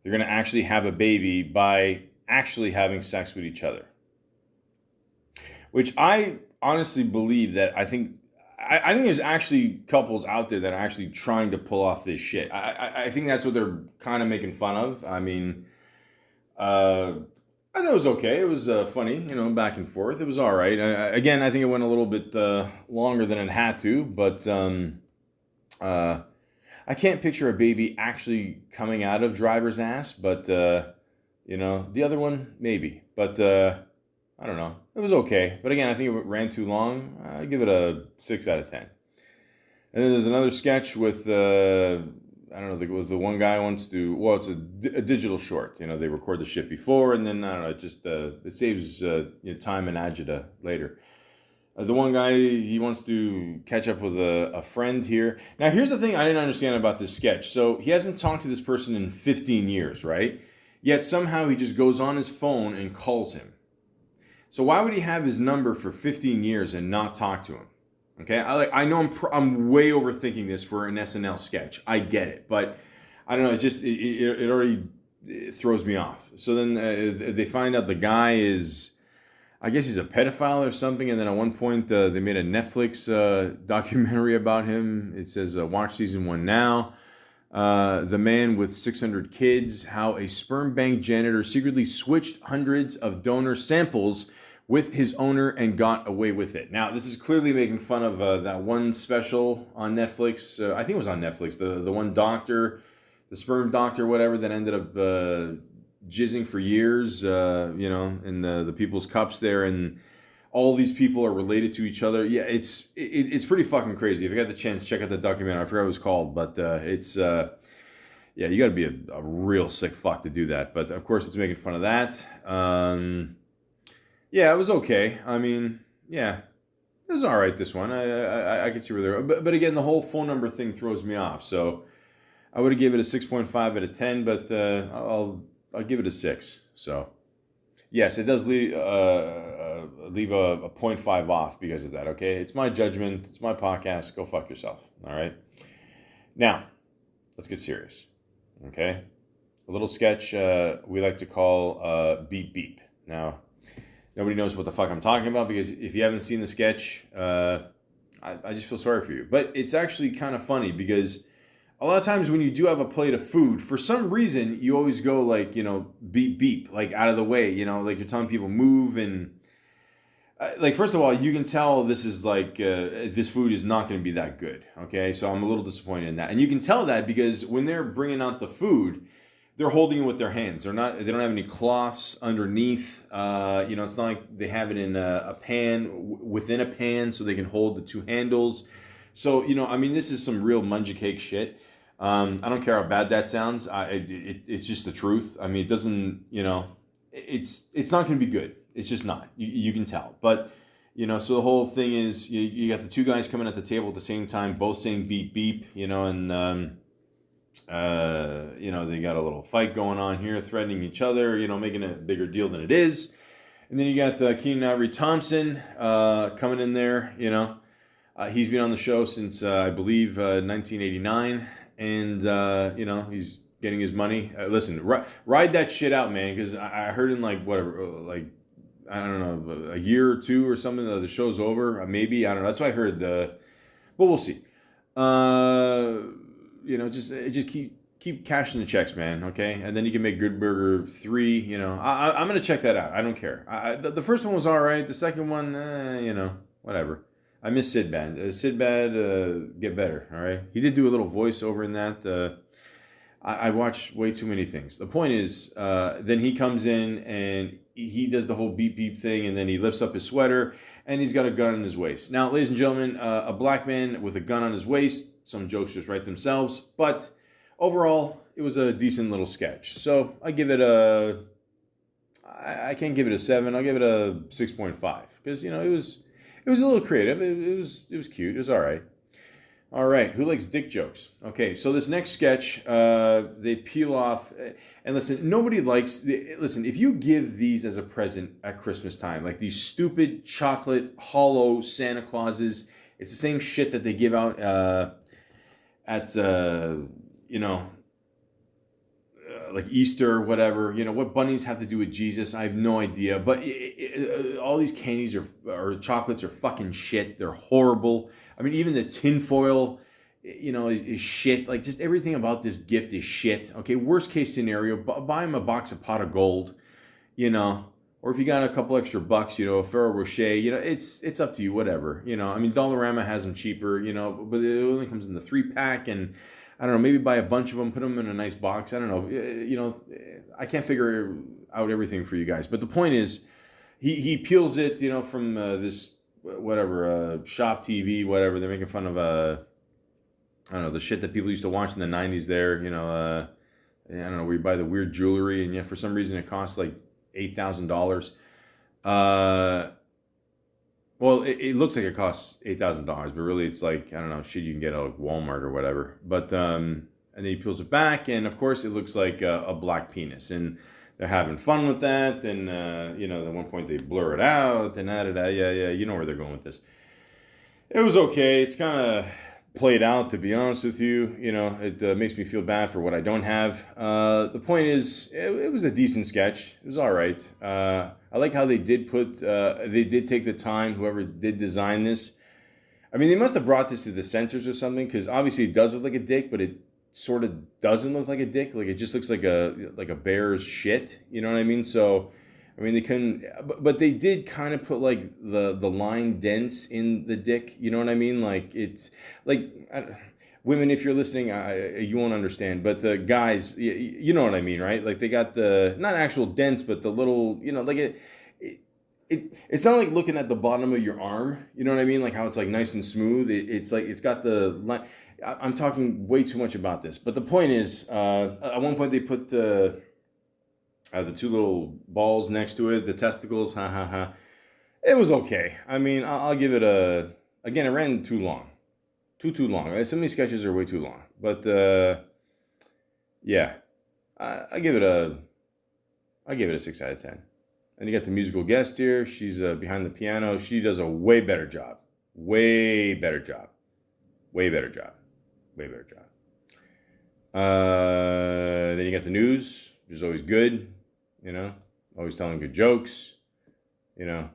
going to actually have a baby by actually having sex with each other. Which I honestly believe that I think there's actually couples out there that are actually trying to pull off this shit. I think that's what they're kind of making fun of. I mean, I thought it was okay. It was funny, back and forth. It was all right. Again, I think it went a little bit longer than it had to, but I can't picture a baby actually coming out of driver's ass, but the other one maybe. But I don't know. It was okay. But again, I think it ran too long. I give it a 6 out of 10. And then there's another sketch with I don't know, the one guy wants to, well, it's a digital short. They record the shit before, and then, I don't know, it just, it saves time and agita later. The one guy, he wants to catch up with a friend here. Now, here's the thing I didn't understand about this sketch. So he hasn't talked to this person in 15 years, right? Yet somehow he just goes on his phone and calls him. So why would he have his number for 15 years and not talk to him? Okay, I know I'm way overthinking this for an SNL sketch. I get it, but I don't know. It already throws me off. So then they find out the guy is, I guess he's a pedophile or something. And then at one point they made a Netflix documentary about him. It says watch season 1 now. The man with 600 kids, how a sperm bank janitor secretly switched hundreds of donor samples with his owner and got away with it. Now, this is clearly making fun of that one special on Netflix. I think it was on Netflix. The one doctor, the sperm doctor, whatever, that ended up jizzing for years, in the people's cups there, and all these people are related to each other. Yeah, it's pretty fucking crazy. If you got the chance, check out the documentary. I forgot what it was called, but it's yeah, you got to be a real sick fuck to do that. But of course, it's making fun of that. Yeah, it was okay. I mean, yeah, it was all right. This one, I can see where they're. But again, the whole phone number thing throws me off. So I would have given it a 6.5 out of 10, but I'll give it a 6. So yes, it does leave a 0.5 off because of that. Okay, it's my judgment. It's my podcast. Go fuck yourself. All right. Now, let's get serious. Okay, a little sketch we like to call beep beep. Now. Nobody knows what the fuck I'm talking about because if you haven't seen the sketch, I just feel sorry for you. But it's actually kind of funny because a lot of times when you do have a plate of food, for some reason, you always go like, beep, beep, like out of the way, like you're telling people move and like, first of all, you can tell this is like, this food is not going to be that good. Okay. So I'm a little disappointed in that. And you can tell that because when they're bringing out the food, they're holding it with their hands. They don't have any cloths underneath. It's not like they have it in a pan within a pan so they can hold the two handles. So, this is some real munja cake shit. I don't care how bad that sounds. It's just the truth. I mean, it doesn't, it's not going to be good. It's just not. You can tell. But, so the whole thing is you got the two guys coming at the table at the same time, both saying beep, beep, and, they got a little fight going on here, threatening each other, making a bigger deal than it is. And then you got Kenan Ivory Thompson coming in there, he's been on the show since, I believe, 1989. And, he's getting his money. Listen, ride that shit out, man, because I heard in I don't know, a year or two or something, the show's over. Maybe, I don't know. That's what I heard. But we'll see. Just keep cashing the checks, man. Okay, and then you can make Good Burger 3. I'm gonna check that out. I don't care. The first one was all right. The second one, whatever. I miss Sinbad. Sinbad, get better. All right. He did do a little voiceover in that. I watch way too many things. The point is, then he comes in and he does the whole beep beep thing, and then he lifts up his sweater and he's got a gun in his waist. Now, ladies and gentlemen, a black man with a gun on his waist, some jokes just write themselves, but overall, it was a decent little sketch. So I give it I can't give it a 7. I'll give it a 6.5 because it was a little creative. It was cute. It was all right. All right, who likes dick jokes? Okay, so this next sketch, they peel off, and listen, nobody likes, listen, if you give these as a present at Christmas time, like these stupid chocolate hollow Santa Clauses, it's the same shit that they give out at, like Easter or whatever, what bunnies have to do with Jesus, I have no idea, but all these candies or chocolates are fucking shit, they're horrible. I mean, even the tinfoil, is shit, like just everything about this gift is shit. Okay, worst case scenario, buy him a box of pot of gold, or if you got a couple extra bucks, a Ferrero Rocher, it's up to you, whatever, I mean, Dollarama has them cheaper, but it only comes in the 3-pack, and I don't know, maybe buy a bunch of them, put them in a nice box. I don't know. I can't figure out everything for you guys. But the point is, he peels it, from this, whatever, Shop TV, whatever. They're making fun of, I don't know, the shit that people used to watch in the 90s there, I don't know, where you buy the weird jewelry, and yet for some reason it costs like $8,000. Well, it looks like it costs $8,000, but really it's like, I don't know, shit you can get at Walmart or whatever. But and then he peels it back, and of course it looks like a black penis, and they're having fun with that. And at one point they blur it out, and yeah, you know where they're going with this. It was okay. It's kind of played out, to be honest with you. It makes me feel bad for what I don't have. The point is, it was a decent sketch. It was all right. I like how they did take the time, whoever did design this. I mean, they must have brought this to the censors or something, because obviously it does look like a dick, but it sort of doesn't look like a dick. Like, it just looks like a bear's shit. You know what I mean? So, I mean, they couldn't, but they did kind of put like the line dents in the dick. You know what I mean? Like, it's like, women, if you're listening, you won't understand. But the guys, you know what I mean, right? Like, they got the, not actual dents, but the little, like it's not like looking at the bottom of your arm. You know what I mean? Like how it's like nice and smooth. It's like, it's got the line. I'm talking way too much about this. But the point is, at one point they put the 2 little balls next to it, the testicles, It was okay. I mean, I'll give it again, it ran too long. Too long. Some of these sketches are way too long. But, yeah. I give it a 6 out of 10. And you got the musical guest here. She's behind the piano. She does a way better job. Way better job. Then you got the news, which is always good. Always telling good jokes. Yeah.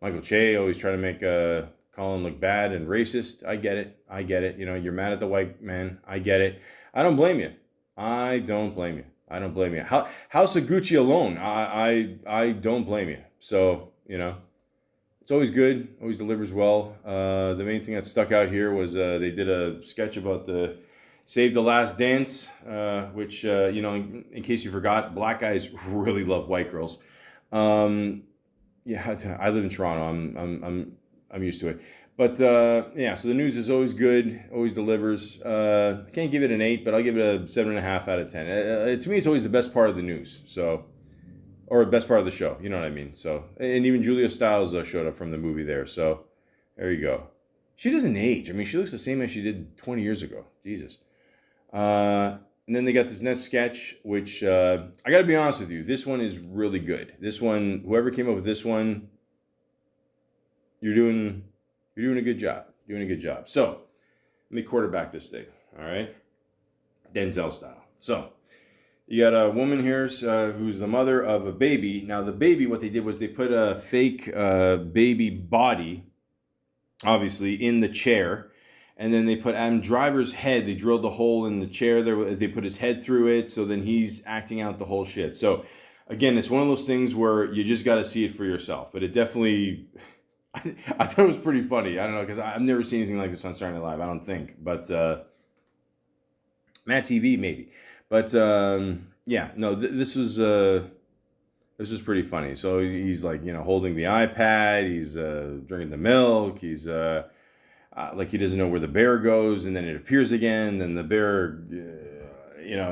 Michael Che always try to make Colin look bad and racist. I get it. You're mad at the white man. I get it. I don't blame you. House of Gucci alone. I don't blame you. So, it's always good. Always delivers well. The main thing that stuck out here was they did a sketch about the Save the Last Dance, which, in case you forgot, black guys really love white girls. Yeah, I live in Toronto. I'm used to it. But yeah, so the news is always good, always delivers. I can't give it an 8, but I'll give it a 7.5 out of 10. To me, it's always the best part of the news. So, or the best part of the show. You know what I mean? So, and even Julia Stiles showed up from the movie there. So, there you go. She doesn't age. I mean, she looks the same as she did 20 years ago. Jesus. And then they got this next sketch, which I got to be honest with you, this one is really good. This one, whoever came up with this one, you're doing a good job. So let me quarterback this thing. All right, Denzel style. So you got a woman here who's the mother of a baby. Now the baby, what they did was they put a fake baby body, obviously, in the chair. And then they put Adam Driver's head, they drilled the hole in the chair there, they put his head through it, so then he's acting out the whole shit. So, again, it's one of those things where you just got to see it for yourself. But it definitely, I thought it was pretty funny. I don't know, because I've never seen anything like this on Saturday Night Live, I don't think. But, Matt TV maybe, but yeah, no, this was pretty funny. So he's like, holding the iPad, he's drinking the milk, he's like he doesn't know where the bear goes, and then it appears again, then the bear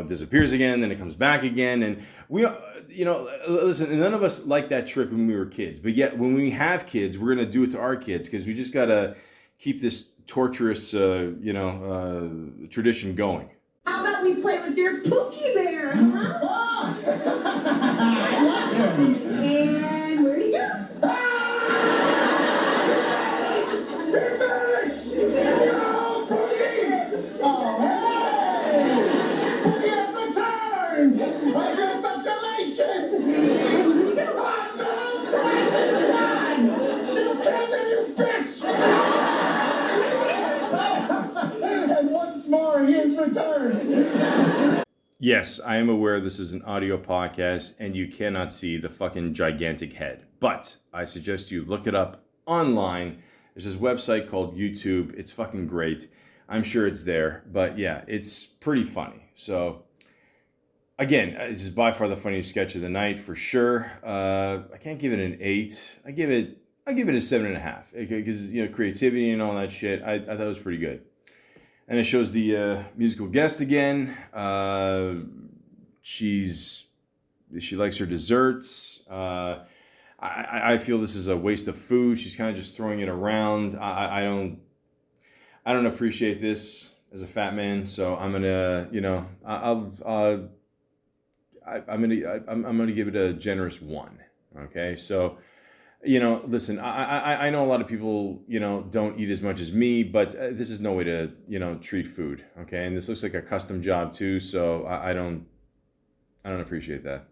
disappears again, then it comes back again, and we listen, none of us liked that trick when we were kids, but yet when we have kids, we're gonna do it to our kids because we just gotta keep this torturous tradition going. How about we play with your Pookie Bear, huh? I love him. And where'd he go? Oh, hey! Pookie has returned! Congratulations! I'm so crazy done! You killed him, you bitch! And once more, he has returned! Yes, I am aware this is an audio podcast and you cannot see the fucking gigantic head, but I suggest you look it up online. There's this website called YouTube. It's fucking great. I'm sure it's there, but yeah, it's pretty funny. So again, this is by far the funniest sketch of the night for sure. I can't give it an 8. I give it a 7.5 because creativity and all that shit. I thought it was pretty good. And it shows the musical guest again. She likes her desserts. I feel this is a waste of food. She's kind of just throwing it around. I don't appreciate this as a fat man. So I'm gonna I'm gonna give it a generous 1. Okay, so. Listen, I know a lot of people, don't eat as much as me, but this is no way to, treat food. Okay. And this looks like a custom job too. So I don't appreciate that.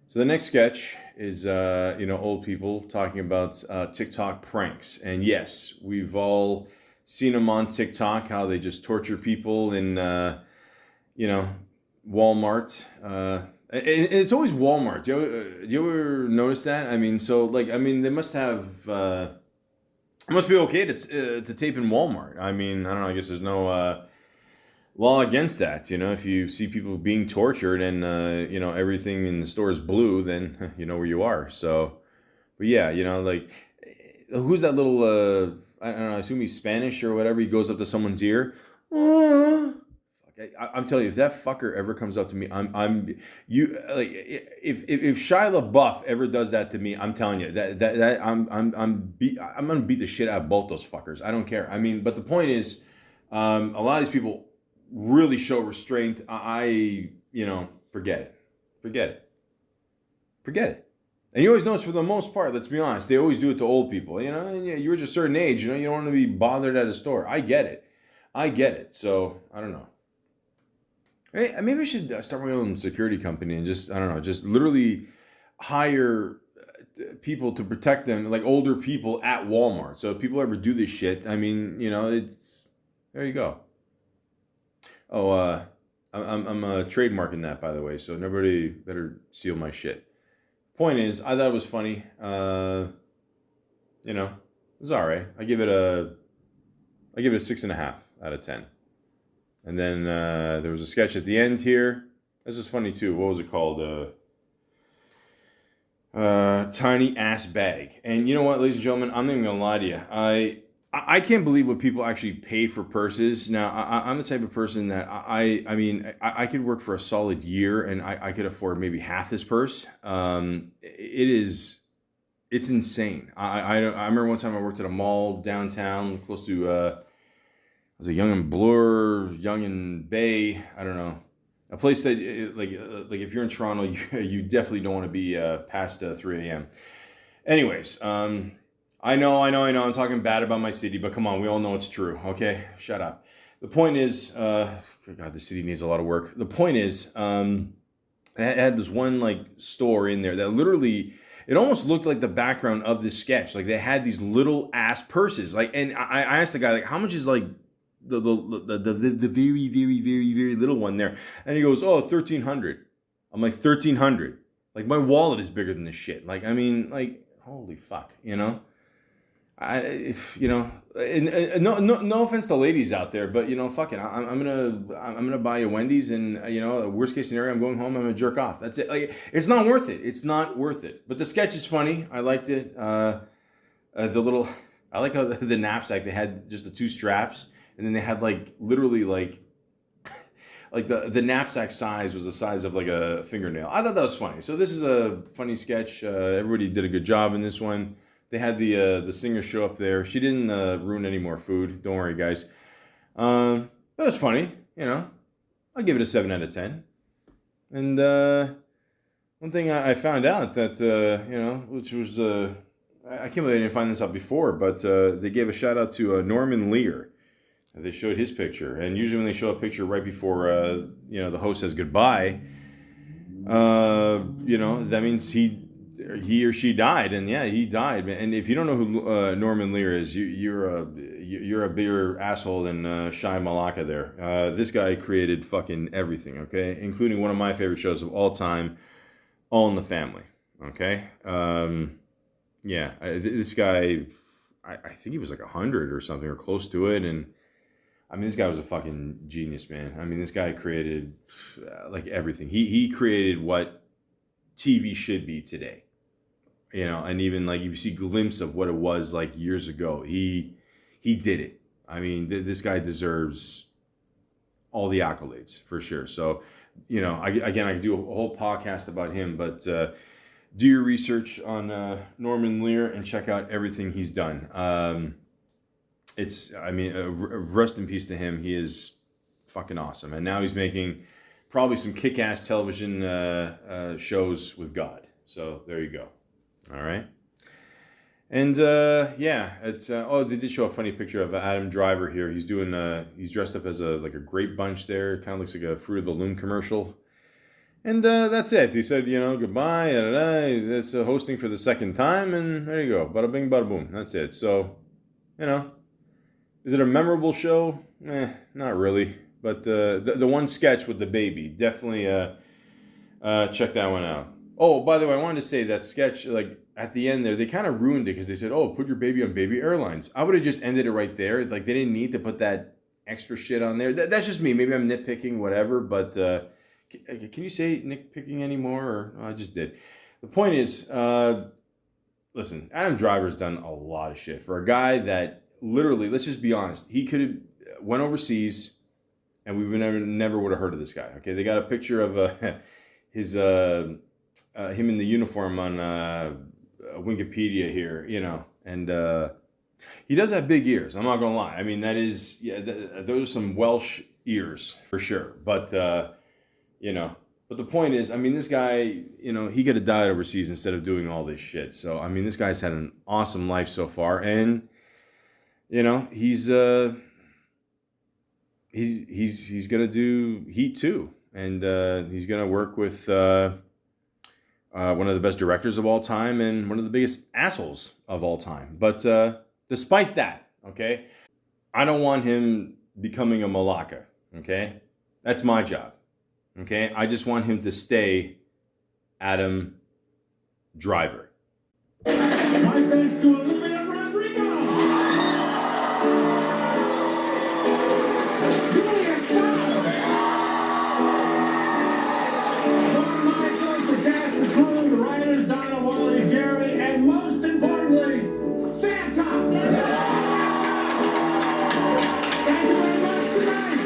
So the next sketch is, old people talking about TikTok pranks. And yes, we've all seen them on TikTok, how they just torture people in, Walmart, and it's always Walmart. Do you ever notice that? I mean, they must have. It must be okay to tape in Walmart. I mean, I don't know. I guess there's no law against that. If you see people being tortured and everything in the store is blue, then you know where you are. So, but yeah, who's that little? I don't know. I assume he's Spanish or whatever. He goes up to someone's ear. I'm telling you, if that fucker ever comes up to me, if Shia LaBeouf ever does that to me, I'm telling you that I'm gonna beat the shit out of both those fuckers. I don't care. I mean, but the point is, a lot of these people really show restraint. Forget it. And you always notice, for the most part, let's be honest, they always do it to old people. And you reach a certain age, you don't want to be bothered at a store. I get it. So I don't know. Maybe I should start my own security company and just literally hire people to protect them, like older people at Walmart. So if people ever do this shit, I mean, it's, there you go. Oh, I'm trademarking that, by the way, so nobody better steal my shit. Point is, I thought it was funny. It was all right. I give it a 6.5 out of 10. And then there was a sketch at the end here. This was funny too. What was it called? Tiny ass bag. And you know what, ladies and gentlemen, I'm not even gonna lie to you. I can't believe what people actually pay for purses. Now, I'm the type of person that I could work for a solid year and I could afford maybe half this purse. It's insane. I remember one time I worked at a mall downtown, close to was it Young and Bloor, Young and Bay? I don't know. A place that, like if you're in Toronto, you definitely don't want to be past 3 a.m. Anyways, I know, I'm talking bad about my city, but come on, we all know it's true, okay? Shut up. The point is, God, the city needs a lot of work. The point is, it had this one, store in there that literally, it almost looked like the background of this sketch. Like, they had these little ass purses. And I asked the guy, how much is, the very, very, very, very little one there? And he goes, oh, $1,300. I'm like, $1,300? Like, my wallet is bigger than this shit. Holy fuck, You know, and no offense to ladies out there, but you know, fuck it, I'm gonna buy you Wendy's, and you know, worst case scenario, I'm going home, I'm gonna jerk off. That's it. Like, it's not worth it. It's not worth it. But the sketch is funny. I liked it. The little, I like how the knapsack, they had just the two straps, and then they had like literally like the knapsack size was the size of like a fingernail. I thought that was funny. So this is a funny sketch. Everybody did a good job in this one. They had the singer show up there. She didn't ruin any more food. Don't worry, guys. That was funny. You know, I'll give it a 7 out of 10. And one thing I found out that you know, which was I can't believe I didn't find this out before, but they gave a shout out to Norman Lear. They showed his picture, and usually when they show a picture right before you know, the host says goodbye, you know, that means he or she died, and yeah, he died. And if you don't know who Norman Lear is, you're a bigger asshole than Shy Malaka there. This guy created fucking everything, okay, including one of my favorite shows of all time, All in the Family. Okay, yeah, this guy, I think he was like 100 or something, or close to it, and I mean, this guy was a fucking genius, man. I mean, this guy created like everything. He created what TV should be today, you know. And even like you see a glimpse of what it was like years ago. He did it. I mean, this guy deserves all the accolades for sure. So, you know, I could do a whole podcast about him, but do your research on Norman Lear and check out everything he's done. I mean, rest in peace to him. He is fucking awesome. And now he's making probably some kick-ass television shows with God. So there you go. All right. And yeah, it's oh, they did show a funny picture of Adam Driver here. He's doing he's dressed up as a grape bunch there. Kind of looks like a Fruit of the Loom commercial. And that's it. He said, you know, goodbye. That's hosting for the second time, and there you go. Bada bing, bada boom. That's it. So, you know. Is it a memorable show? Not really. But the one sketch with the baby, definitely check that one out. Oh, by the way, I wanted to say that sketch, like at the end there, they kind of ruined it because they said, "Oh, put your baby on Baby Airlines." I would have just ended it right there. Like they didn't need to put that extra shit on there. That's just me. Maybe I'm nitpicking, whatever. But can you say nitpicking anymore? Or I just did. The point is, listen, Adam Driver's done a lot of shit for a guy that. Literally, let's just be honest. He could have went overseas, and we would never would have heard of this guy. Okay, they got a picture of his him in the uniform on Wikipedia here, you know, and he does have big ears. I'm not gonna lie. I mean, that is those are some Welsh ears for sure. But you know, but the point is, I mean, this guy, you know, he could have died overseas instead of doing all this shit. So I mean, this guy's had an awesome life so far, and. You know, he's gonna do Heat 2, and he's gonna work with one of the best directors of all time and one of the biggest assholes of all time. But despite that, okay, I don't want him becoming a Malaka. Okay, that's my job. Okay, I just want him to stay Adam Driver. My thanks to Olivia Rodrigo. The writers, Donna, Wally, Jerry, and most importantly, Santa! Thank you very much tonight!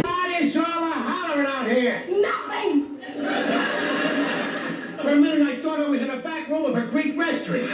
What is all the hollering out here? Nothing! For a minute I thought I was in a back room of a Greek restaurant.